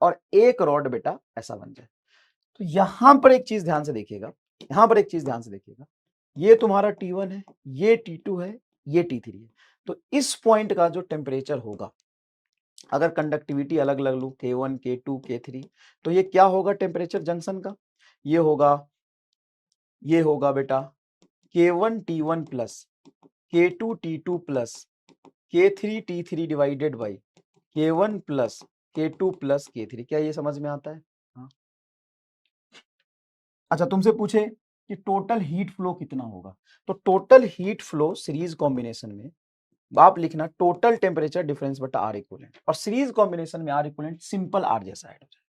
और एक रॉड बेटा ऐसा बन जाए, तो यहां पर एक चीज ध्यान से देखिएगा, ये तुम्हारा T1 है, ये T2 है, ये T3 है। तो इस पॉइंट का जो टेम्परेचर होगा, अगर कंडक्टिविटी अलग अलग लू K1 K2 K3, तो ये क्या होगा टेम्परेचर जंक्शन का, ये होगा बेटा K1 T1 plus K2 T2 plus K3 T3 divided by K1 plus K2 plus K3। क्या ये समझ में आता है? हाँ। अच्छा, तुमसे पूछे कि टोटल हीट फ्लो कितना होगा, तो total heat flow series combination में आप लिखना टोटल टेम्परेचर डिफरेंस बटा आर इक्विवेलेंट, और सीरीज कॉम्बिनेशन में आर इक्विवेलेंट सिंपल आर जैसा ऐड हो जाए,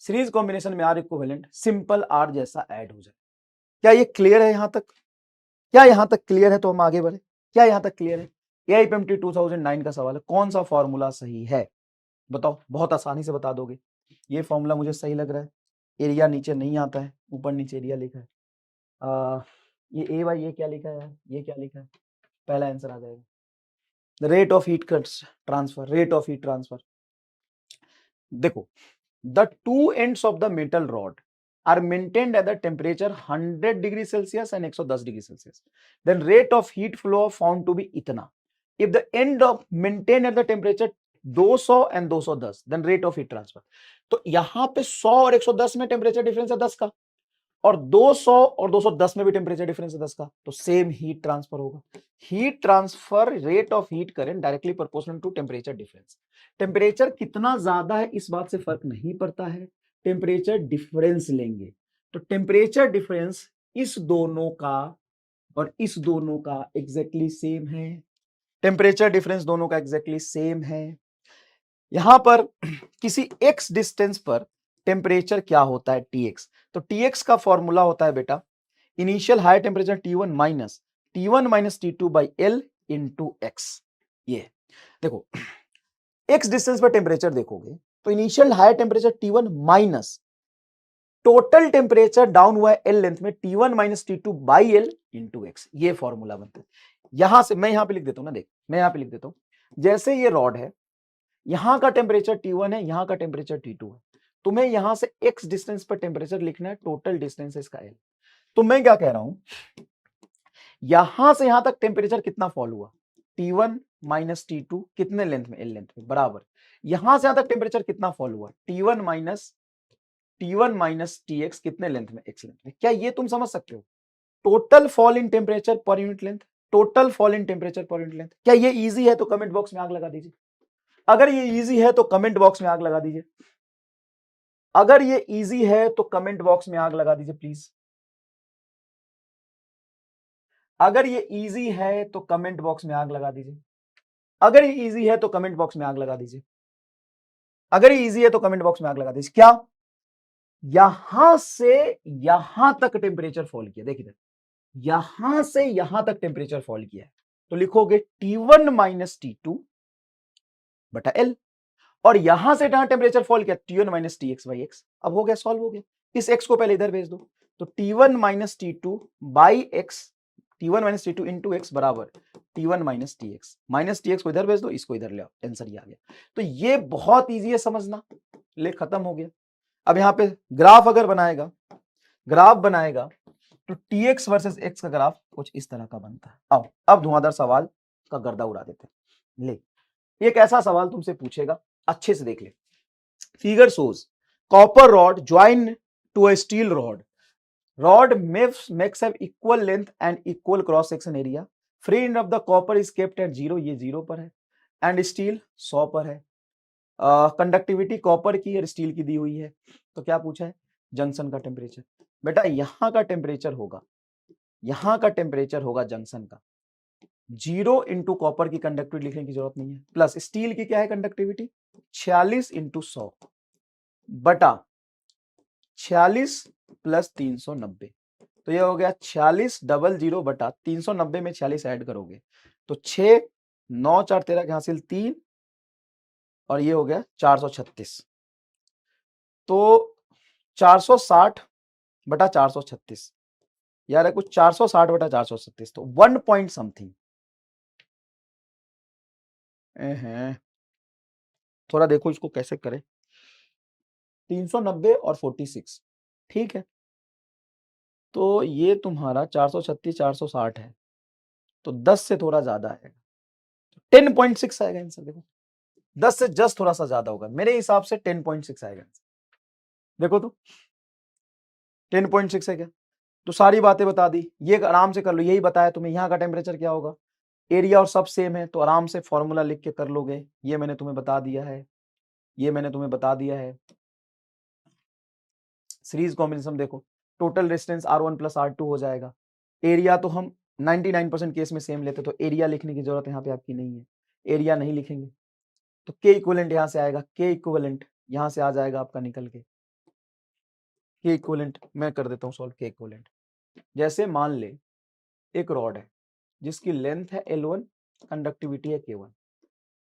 सीरीज कॉम्बिनेशन में आर इक्विवेलेंट सिंपल आर जैसा ऐड हो जाए। क्या ये क्लियर है? यहां तक क्या यहां तक क्लियर है? तो हम आगे बढ़े, क्या यहां तक क्लियर है? AIPMT 2009 का सवाल है, कौन सा फॉर्मूला सही है बताओ, बहुत आसानी से बता दोगे। ये फॉर्मूला मुझे सही लग रहा है, एरिया नीचे नहीं आता है, ऊपर नीचे एरिया लिखा है, ये ए बाई ये क्या लिखा है यार, ये क्या लिखा है, पहला आंसर आ जाएगा, rate of heat transfer, rate of heat transfer. देखो, the two ends of the metal rod are maintained at the temperature 100 degree Celsius and 110 degree Celsius, then rate of heat flow found to be इतना। if the end of maintained at the temperature 200 and 210, then rate of heat transfer। तो यहां पे 100 और 110 में temperature difference है 10 का, और 200 और 210 में भी टेम्परेचर डिफरेंस है 10 का, तो सेम हीट ट्रांसफर होगा। Heat transfer rate of heat current directly proportional to temperature difference. Temperature कितना ज्यादा है इस बात से फर्क नहीं पड़ता है, टेम्परेचर डिफरेंस लेंगे, तो टेम्परेचर डिफरेंस इस दोनों का और इस दोनों का एग्जैक्टली सेम है, टेम्परेचर डिफरेंस दोनों का एग्जैक्टली सेम है। यहां पर किसी x डिस्टेंस पर टेम्परेचर क्या होता है, Tx, तो Tx का फॉर्मूला होता है बेटा initial high temperature T1 minus T2 by L into x. ये देखो, x डिस्टेंस पर टेम्परेचर देखोगे तो initial high temperature T1 minus total temperature down हुआ है L लेंथ में T1 minus T2 by L into x, ये फॉर्मूला बनता है। यहां से मैं यहां पे लिख देता हूं ना, देख मैं यहां पे लिख देता हूं, जैसे ये रॉड है, यहां का टेम्परेचर T1 है, यहां का टेम्परेचर T2 है, तुम्हें यहां से x डिस्टेंस पर टेम्परेचर लिखना है, टोटल डिस्टेंस है इसका l। तो मैं क्या कह रहा हूं, यहां से यहां तक टेम्परेचर कितना फॉल हुआ, T1 माइनस T2 कितने लेंथ में, l लेंथ में, बराबर यहां से यहां तक टेम्परेचर कितना फॉल हुआ, T1 माइनस Tx कितने लेंथ में, x लेंथ में। क्या ये तुम समझ सकते हो, total fall in temperature per unit length, total fall in temperature per unit length. क्या ये इजी है तो कमेंट बॉक्स में आग लगा दीजिए, अगर ये इजी है तो कमेंट बॉक्स में आग लगा दीजिए, अगर ये इजी है तो कमेंट बॉक्स में आग लगा दीजिए प्लीज। अगर ये इजी है तो कमेंट बॉक्स में आग लगा दीजिए, अगर ये इजी है तो कमेंट बॉक्स में आग लगा दीजिए, अगर ये इजी है तो कमेंट बॉक्स में आग लगा दीजिए। क्या यहां से यहां तक टेम्परेचर फॉल किया, देखिए यहां से यहां तक टेम्परेचर फॉल किया है, तो लिखोगे T1 माइनस T2 बटा L, और यहां से जहां टेम्परेचर फॉल किया T1 minus Tx by x। अब हो गया, सॉल्व हो गया, इस x को पहले इधर भेज दो, तो T1 minus T2 by x, T1 minus T2 into x बराबर T1 माइनस Tx को इधर भेज दो, इसको इधर ले आओ, आंसर ये आ गया। तो ये बहुत ईजी है समझना, ले खत्म हो गया। अब यहां पे ग्राफ अगर बनाएगा, ग्राफ बनाएगा तो Tx वर्सेस x का ग्राफ कुछ इस तरह का बनता है। अब धुआंधार सवाल का गर्दा उड़ा देते हैं। ले, एक ऐसा सवाल तुमसे पूछेगा, अच्छे से देख ले। Figure shows copper rod join to a steel rod, rod makes have equal length and equal cross section area, free end of the copper is kept at 0, ये 0 पर है, एंड स्टील 100 पर है। कंडक्टिविटी कॉपर की और steel की दी हुई है। तो क्या पूछा है, जंक्शन का टेम्परेचर। बेटा यहां का टेम्परेचर होगा, यहां का टेम्परेचर होगा जंक्शन का 0 इंटू कॉपर की कंडक्टिविटी लिखने की जरूरत नहीं है, प्लस स्टील की क्या है कंडक्टिविटी 46 इंटू 100 बटा 46 प्लस 390, तो ये हो गया 46 डबल 0 बटा 390 में 46 ऐड करोगे तो 6 9 4 13 के हासिल 3 और ये हो गया 436, तो 460 बटा 436 यार है कुछ 460 बटा 436, तो 1 पॉइंट समथिंग। थोड़ा देखो इसको कैसे करें, 390 और 46 ठीक है, तो ये तुम्हारा 436 460 है, तो 10 से थोड़ा ज्यादा आएगा, 10.6 आएगा आंसर। देखो 10 से जस्ट थोड़ा सा ज्यादा होगा, मेरे हिसाब से 10.6 आएगा आंसर। देखो तो 10.6 है क्या, तो सारी बातें बता दी, ये आराम से कर लो, यही बताया तुम्हें यहाँ का टेम्परेचर क्या होगा, एरिया और सब सेम है, तो आराम से फॉर्मूला लिख के कर लोगे। ये मैंने तुम्हें बता दिया है, ये मैंने तुम्हें बता दिया है। सीरीज कॉम्बिनेशन देखो, total resistance R1 plus R2 हो जाएगा। एरिया तो हम 99% केस में सेम लेते, तो एरिया लिखने की जरूरत यहाँ पे आपकी नहीं है, एरिया नहीं लिखेंगे, तो के इक्विवेलेंट यहाँ से आएगा, के इक्विवेलेंट यहाँ से आ जाएगा आपका निकल के, के इक्विवेलेंट मैं कर देता हूँ सॉल्व। के इक्विवेलेंट जैसे मान ले एक रॉड है जिसकी लेंथ है L1, कंडक्टिविटी है K1,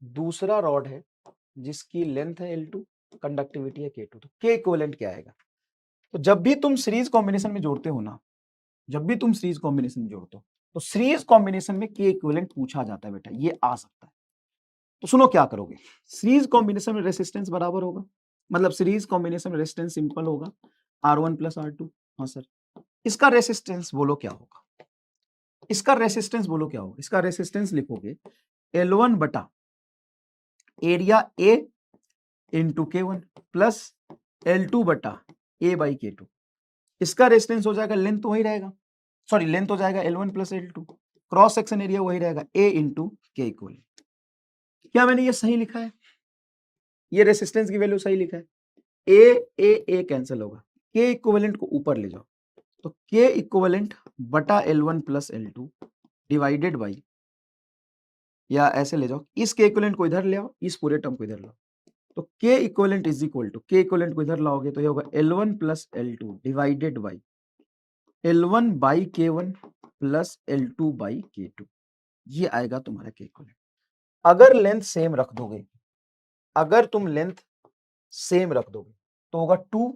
दूसरा रॉड है जिसकी लेंथ है L2, कंडक्टिविटी है K2, तो के इक्विवेलेंट क्या आएगा। तो जब भी तुम सीरीज कॉम्बिनेशन में जोड़ते हो ना, जब भी तुम सीरीज कॉम्बिनेशन में जोड़ते हो तो सीरीज कॉम्बिनेशन में के इक्विवेलेंट पूछा जाता है बेटा, ये आ सकता है। तो सुनो क्या करोगे, सीरीज कॉम्बिनेशन में रेसिस्टेंस बराबर होगा, मतलब सीरीज कॉम्बिनेशन में रेसिस्टेंस सिंपल होगा R1 प्लस R2। हाँ सर, इसका रेसिस्टेंस बोलो क्या होगा, इसका रेसिस्टेंस बोलो क्या होगा, इसका रेसिस्टेंस लिखोगे L1 बटा area A into K1 plus L2 बटा A बाई K2, इसका रेजिस्टेंस हो जाएगा, लेंथ तो वही रहेगा, सॉरी लेंथ हो जाएगा L1 plus L2, cross section area वही रहेगा A इंटू के इक्वलेंट। क्या मैंने ये सही लिखा है, ये रेजिस्टेंस की वैल्यू सही लिखा है, ए कैंसिल होगा, के इक्विवेलेंट को ऊपर ले जाओ, तो के इक्विवेलेंट बटा L1 plus L2 divided by, या ऐसे ले जाओ, इस के इक्विवेलेंट को इधर ले आओ, इस पूरे टर्म को इधर लाओ, तो के इक्विवेलेंट इज इक्वल टू, के इक्विवेलेंट को इधर लाओगे तो ये होगा L1 plus L2 divided by L1 by K1 plus L2 by K2, ये आएगा तुम्हारा के इक्विवेलेंट। अगर लेंथ सेम रख दोगे, अगर तुम लेंथ सेम रख दोगे तो होगा 2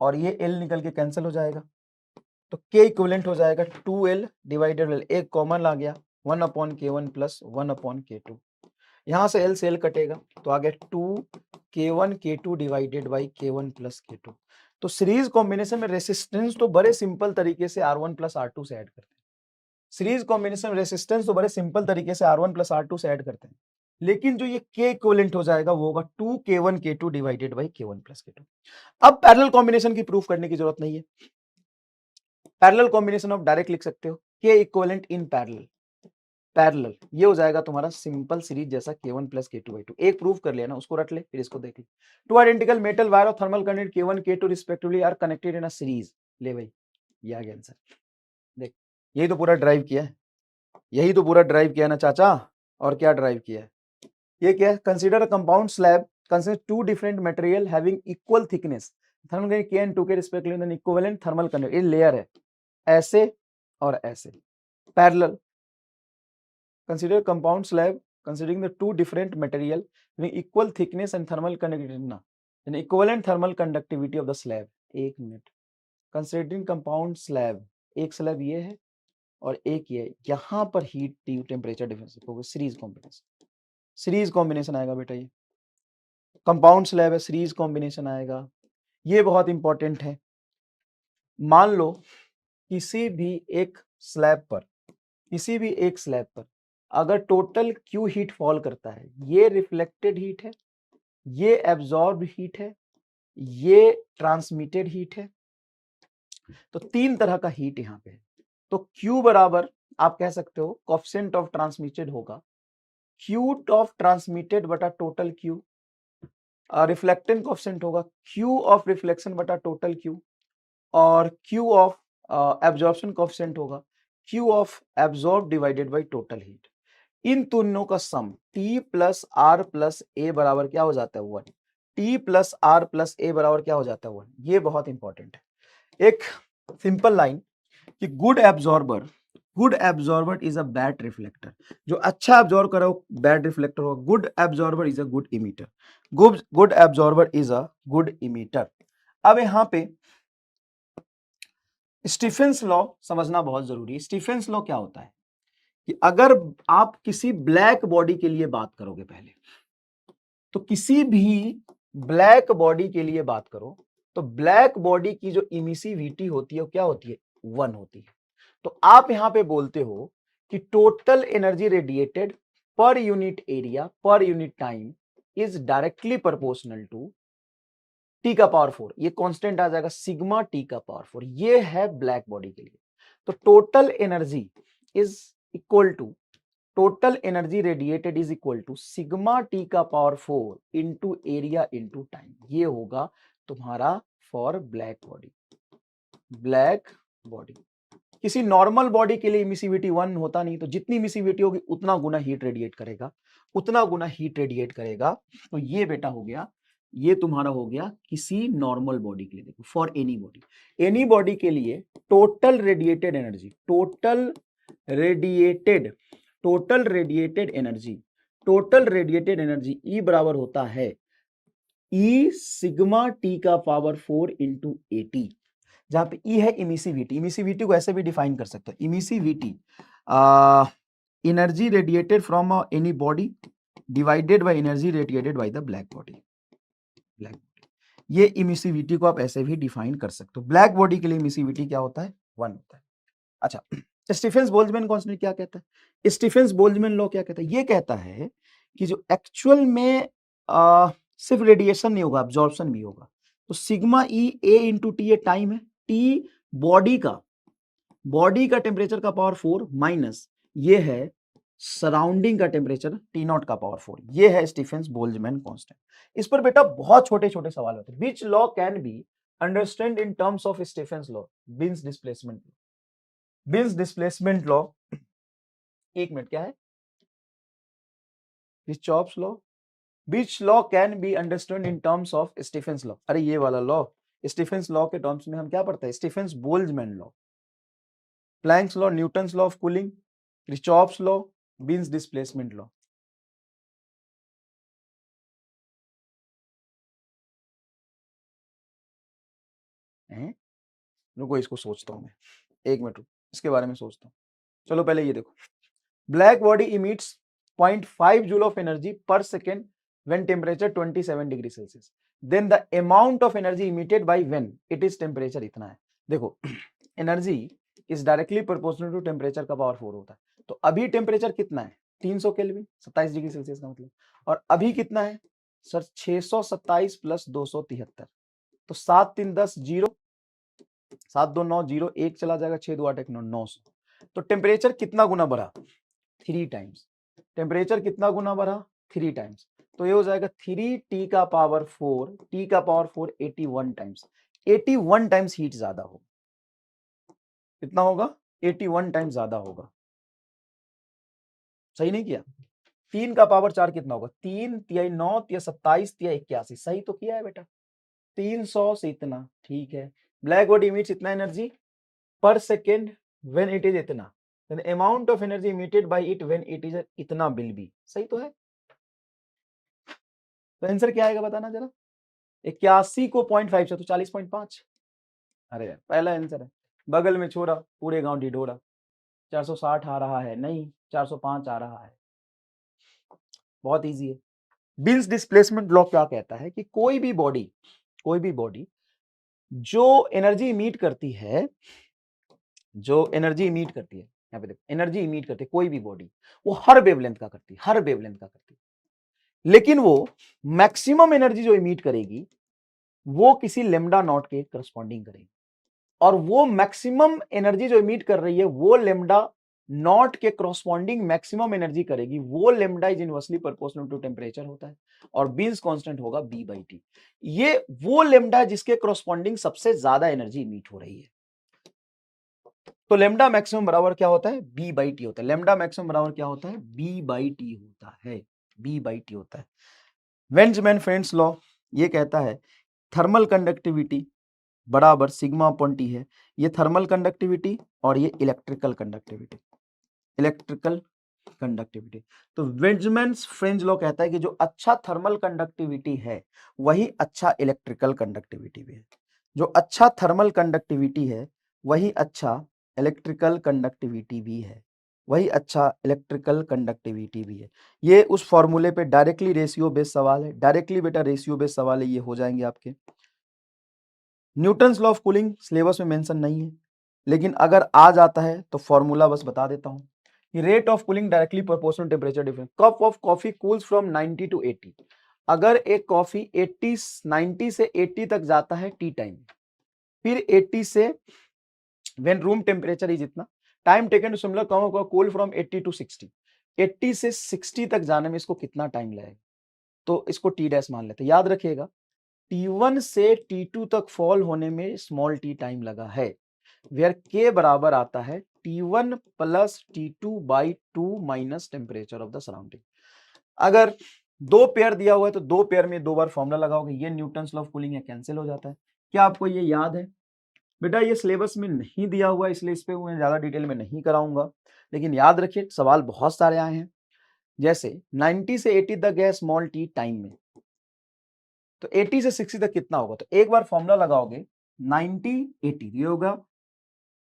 और ये L निकल के कैंसिल हो जाएगा, तो के इक्विवेलेंट हो जाएगा 2L डिवाइडेड बाई, एक कॉमन आ गया 1 upon K1 plus 1 upon K2, यहां से एल से एल कटेगा तो आ गया 2k1 k2 divided by k1 plus k2। तो सीरीज कॉम्बिनेशन में रेसिस्टेंस तो बड़े सिंपल तरीके से R1 प्लस R2 से ऐड करते हैं। सीरीज कॉम्बिनेशन में रेसिस्टेंस तो बड़े सिंपल तरीके से R1 प्लस R2 से ऐड करते हैं, लेकिन जो ये K इक्विवेलेंट हो जाएगा वो होगा 2k1 k2 divided by k1 plus k2। अब पैरेलल कॉम्बिनेशन की प्रूफ करने की जरूरत नहीं है, पैरेलल कॉम्बिनेशन आप डायरेक्ट लिख सकते हो K equivalent in parallel, parallel ये हो जाएगा तुम्हारा सिंपल सीरीज जैसा k1 प्लस k2 बाई 2। एक प्रूफ कर लिया ना, उसको रट ले, फिर इसको देख ले। Two identical metal wire of thermal conduct k1 k2 respectively are connected in a series. ले भाई, ये आ गया आंसर। देख, यही तो पूरा ड्राइव किया है, यही तो पूरा ड्राइव किया ना चाचा। और क्या ड्राइव किया है, ये क्या है, consider a compound slab consist two different material having equal thickness thermal conduct k and 2 K respectively then equivalent thermal conduct. ये लेयर है ऐसे और ऐसे parallel. Consider compound slab considering the two different material having equal thickness and thermal conductivity and equivalent thermal conductivity of the slab। एक minute, considering compound slab, एक slab ये है और एक ये है, यहां पर हीट टेम्परेचर डिफरेंस होगा, सीरीज कॉम्बिनेशन, सीरीज कॉम्बिनेशन आएगा बेटा। ये कंपाउंड स्लैब है, सीरीज कॉम्बिनेशन आएगा। ये बहुत इंपॉर्टेंट है। मान लो किसी भी एक स्लैब पर, किसी भी एक स्लैब पर अगर टोटल क्यू हीट फॉल करता है, ये रिफ्लेक्टेड हीट है, ये एब्जॉर्ब हीट है, ये ट्रांसमिटेड हीट है, तो तीन तरह का हीट यहां पे है। तो Q बराबर आप कह सकते हो कोएफिशिएंट ऑफ ट्रांसमिटेड होगा Q ऑफ ट्रांसमिटेड बटा टोटल Q, रिफ्लेक्टेंट कोएफिशिएंट होगा Q ऑफ रिफ्लेक्शन बटा टोटल Q, और Q ऑफ एब्जॉर्प्शन कोएफिशिएंट होगा Q of absorb divided by total heat. इन दोनों का sum T plus R plus A बराबर क्या हो जाता है, 1। T plus R plus A बराबर क्या हो जाता है, 1। ये बहुत इंपॉर्टेंट है। एक सिंपल लाइन कि good absorber is a bad reflector. जो अच्छा एब्जॉर्ब करो बैड रिफ्लेक्टर होगा, good absorber is a good emitter, good absorber is a good emitter. अब यहां पे स्टीफेंस लॉ समझना बहुत जरूरी है। स्टीफेंस लॉ क्या होता है कि अगर आप किसी ब्लैक बॉडी के लिए बात करोगे पहले, तो किसी भी ब्लैक बॉडी के लिए बात करो तो ब्लैक बॉडी की जो इमिसिविटी होती है वो क्या होती है, 1 होती है। तो आप यहां पे बोलते हो कि total energy radiated per unit area per unit time is directly proportional to T का पावर 4। ये कांस्टेंट आ जाएगा सिग्मा टी का पावर 4। ये है ब्लैक बॉडी के लिए। तो total energy is equal to, total energy radiated is equal to sigma T का power 4 into area into time. ये होगा तुम्हारा for black body. Black body किसी नॉर्मल बॉडी के लिए इमिसिविटी 1 होता नहीं, तो जितनी इमिसिविटी होगी उतना गुना हीट रेडिएट करेगा, उतना गुना हीट रेडिएट करेगा। तो ये बेटा हो गया, ये तुम्हारा हो गया किसी नॉर्मल बॉडी के लिए। देखो फॉर एनी बॉडी के लिए total radiated energy, total radiated energy E बराबर होता है ई सिग्मा टी का पावर 4 इंटू एटी, जहां पे ई है इमिसिविटी। इमिसिविटी को ऐसे भी डिफाइन कर सकते हैं, emissivity energy radiated from any body divided by energy radiated by the black body. ये इमिसिविटी को आप ऐसे भी डिफाइन कर सकते हो। ब्लैक बॉडी के लिए इमिसिविटी क्या होता है, 1 होता है। अच्छा, स्टीफेंस बोल्ट्जमैन कांस्टेंट क्या कहता है, स्टीफेंस बोल्ट्जमैन लॉ क्या कहता है, ये कहता है कि जो एक्चुअल में सिर्फ रेडिएशन नहीं होगा, अब्जॉर्प्शन भी होगा। तो सिग्मा ई ए इंटू टी, ये टाइम है, टी बॉडी का टेम्परेचर का पावर 4 माइनस ये है सराउंडिंग का टेम्परेचर टी नॉट का पावर 4। ये है स्टीफेंस बोल्ट्जमैन कांस्टेंट। इस पर बेटा बहुत छोटे छोटे सवाल होते हैं। Which law can be understand in terms of Stefan's law, Wien's displacement law. एक मिनट, क्या है, Kirchhoff's law. Which law can be understand in terms of Stefan's law. अरे ये वाला लॉ, स्टीफेंस लॉ के टर्म्स में हम क्या पढ़ते हैं, Stefan's Boltzmann law, Planck's law, Newton's law of cooling, Kirchhoff's law, Wien's displacement law. रुको इसको सोचता हूं मैं, एक मिनट रुको, इसके बारे में सोचता हूं। चलो पहले ये देखो, black body emits 0.5 joule of energy per second when temperature 27 degree Celsius, then the amount of energy emitted by when it is temperature इतना है। देखो energy is directly proportional to temperature का पावर 4 होता है। तो अभी टेम्परेचर कितना है 300 केल्विन 27 डिग्री सेल्सियस का मतलब, और अभी कितना है सर 627 प्लस 273, तो 7 3 10 0, 7 2 9 0, 1 चला जाएगा, 6 2 8 1 9, 900। तो टेम्परेचर कितना गुना बढ़ा 3 टाइम्स, टेम्परेचर कितना गुना बढ़ा 3 टाइम्स, तो ये हो जाएगा 3t का पावर 4, t का पावर 4 81 टाइम्स, 81 टाइम्स हीट ज्यादा होगा। कितना होगा 81 टाइम्स ज्यादा होगा। सही नहीं किया? 3 का पावर 4 कितना होगा 3 तिया 9 तिया 27 तिया 81, सही तो किया है बेटा, 300 से इतना, ठीक है। ब्लैक बॉडी इमिट्स इतना energy per second when it is इतना, then amount of energy emitted by it when it is इतना will be, सही तो है। तो आंसर क्या आएगा बताना जरा, 81 को 0.5 से तो 40.5, अरे पहला आंसर है। बगल में छोरा पूरे गांव ढिढोरा, 460 आ रहा है, नहीं 405 आ रहा है, बहुत इजी है। बिन्स डिस्प्लेसमेंट लॉ क्या कहता है कि कोई भी बॉडी जो एनर्जी इमिट करती है, यहाँ पे देखो एनर्जी इमिट करती है कोई भी बॉडी, वो हर वेवलेंथ का करती है, लेकिन वो मैक्सिमम एनर्जी जो इमिट करेगी वो किसी लेमडा नॉट के करस्पॉन्डिंग करेगी, और वो मैक्सिमम एनर्जी जो इमिट कर रही है वो लेमडा नॉट के करस्पॉन्डिंग मैक्सिमम एनर्जी करेगी, वो lambda is inversely proportional to temperature होता है, और बीन्स कांस्टेंट होगा B/T। ये वो लेमडा जिसके करस्पॉन्डिंग सबसे ज्यादा एनर्जी इमिट हो रही है। तो लेमडा मैक्सिमम बराबर क्या होता है B/T होता है, लेमडा मैक्सिमम बराबर क्या होता है B/T होता है। वेंजमैन फ्रेंड्स लॉ ये कहता है थर्मल कंडक्टिविटी बराबर सिग्मा अपॉन टी है, ये थर्मल कंडक्टिविटी और ये इलेक्ट्रिकल कंडक्टिविटी। तो वेंजमैन्स फ्रेंच लॉ कहता है कि जो अच्छा थर्मल कंडक्टिविटी है वही अच्छा इलेक्ट्रिकल कंडक्टिविटी भी है, जो अच्छा थर्मल कंडक्टिविटी है वही अच्छा इलेक्ट्रिकल कंडक्टिविटी भी है, ये उस फॉर्मूले पे डायरेक्टली रेशियो बेस्ड सवाल है, डायरेक्टली बेटा रेशियो बेस्ड सवाल है, ये हो जाएंगे आपके। Newton's law of cooling syllabus में मेंशन नहीं है, लेकिन अगर आ जाता है तो फॉर्मूला बस बता देता हूं कि rate of cooling directly proportional temperature difference, cup of coffee cools from 90 to 80, अगर एक कॉफी 90 से 80 तक जाता है टी टाइम, फिर 80 से व्हेन रूम टेम्परेचर इज इतना, time taken to similar cool from 80 to 60, 80 से 60 तक जाने में इसको कितना टाइम लगेगा, तो इसको टी डैश मान लेते हैं। याद रखिएगा T1 से T2 तक फॉल होने में स्मॉल टी टाइम लगा है, वेयर के बराबर आता है T1 plus T2 by 2 minus temperature of the surrounding. अगर दो पेयर दिया हुआ है तो दो पेयर में दो बार फॉर्मूला लगाओगे, ये न्यूटन्स लॉ ऑफ कूलिंग है, कैंसिल हो जाता है। क्या आपको ये याद है? बेटा ये सिलेबस में नहीं दिया हुआ है इसलिए इस पे मैं ज्यादा डिटेल में नहीं कराऊंगा, लेकिन याद रखिए सवाल बहुत सारे आए हैं। जैसे 90 से 80 तक गया स्मॉल टी टाइम में, तो 80 से 60 तक कितना होगा, तो एक बार फॉर्मूला लगाओगे 90 80, ये होगा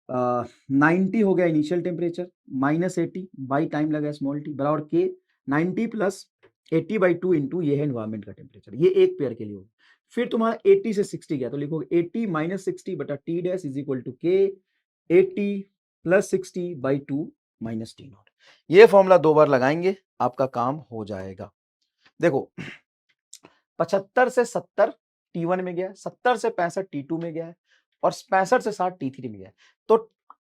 90 हो गया initial temperature minus 80 by time लगा स्मॉल टी बराबर के 90 प्लस 80/2 इंटू ये है एनवायरमेंट का टेम्परेचर, ये एक पेयर के लिए होगा। फिर तुम्हारा 80 से 60 गया तो लिखोगे 80 माइनस 60 बटा T dash is equal to K 80 plus 60/2 minus T nought. ये फॉर्मूला दो बार लगाएंगे आपका काम हो जाएगा। देखो 75 से 70 T1 में गया है, 70 से 65 T2 में गया है, और 65 से 60 T3 में गया है, तो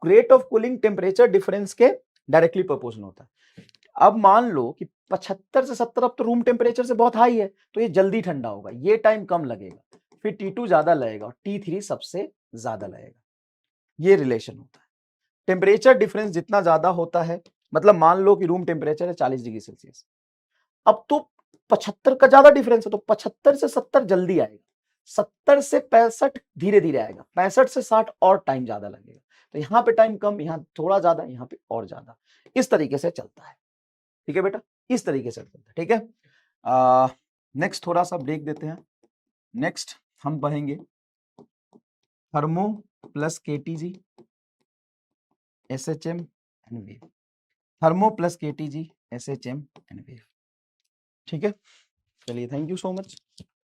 rate of cooling temperature difference के डायरेक्टली प्रोपोर्शनल होता है। अब मान लो कि 75 से 70 अब तो रूम टेम्परेचर से बहुत हाई है, तो ये जल्दी ठंडा होगा, ये टाइम कम लगेगा, फिर T2 ज्यादा लगेगा और T3 सबसे ज्यादा लगेगा, ये रिलेशन होता है। टेम्परेचर डिफरेंस जितना ज्यादा होता है, मतलब मान लो कि रूम टेम्परेचर है 40 डिग्री सेल्सियस, अब तो 75 का ज्यादा डिफरेंस है, तो 75 से 70 जल्दी आएगा, 70 से 65 धीरे धीरे आएगा, 65 से 60 और टाइम ज्यादा लगेगा, तो यहाँ पे टाइम कम, यहाँ थोड़ा ज्यादा, यहाँ पे और ज्यादा, इस तरीके से चलता है। ठीक है बेटा, इस तरीके से चलता है। ठीक है, नेक्स्ट थोड़ा सा ब्रेक देते हैं। नेक्स्ट हम पढ़ेंगे thermo plus KTG SHM and wave, thermo plus KTG SHM and wave. ठीक है, चलिए थैंक यू सो मच।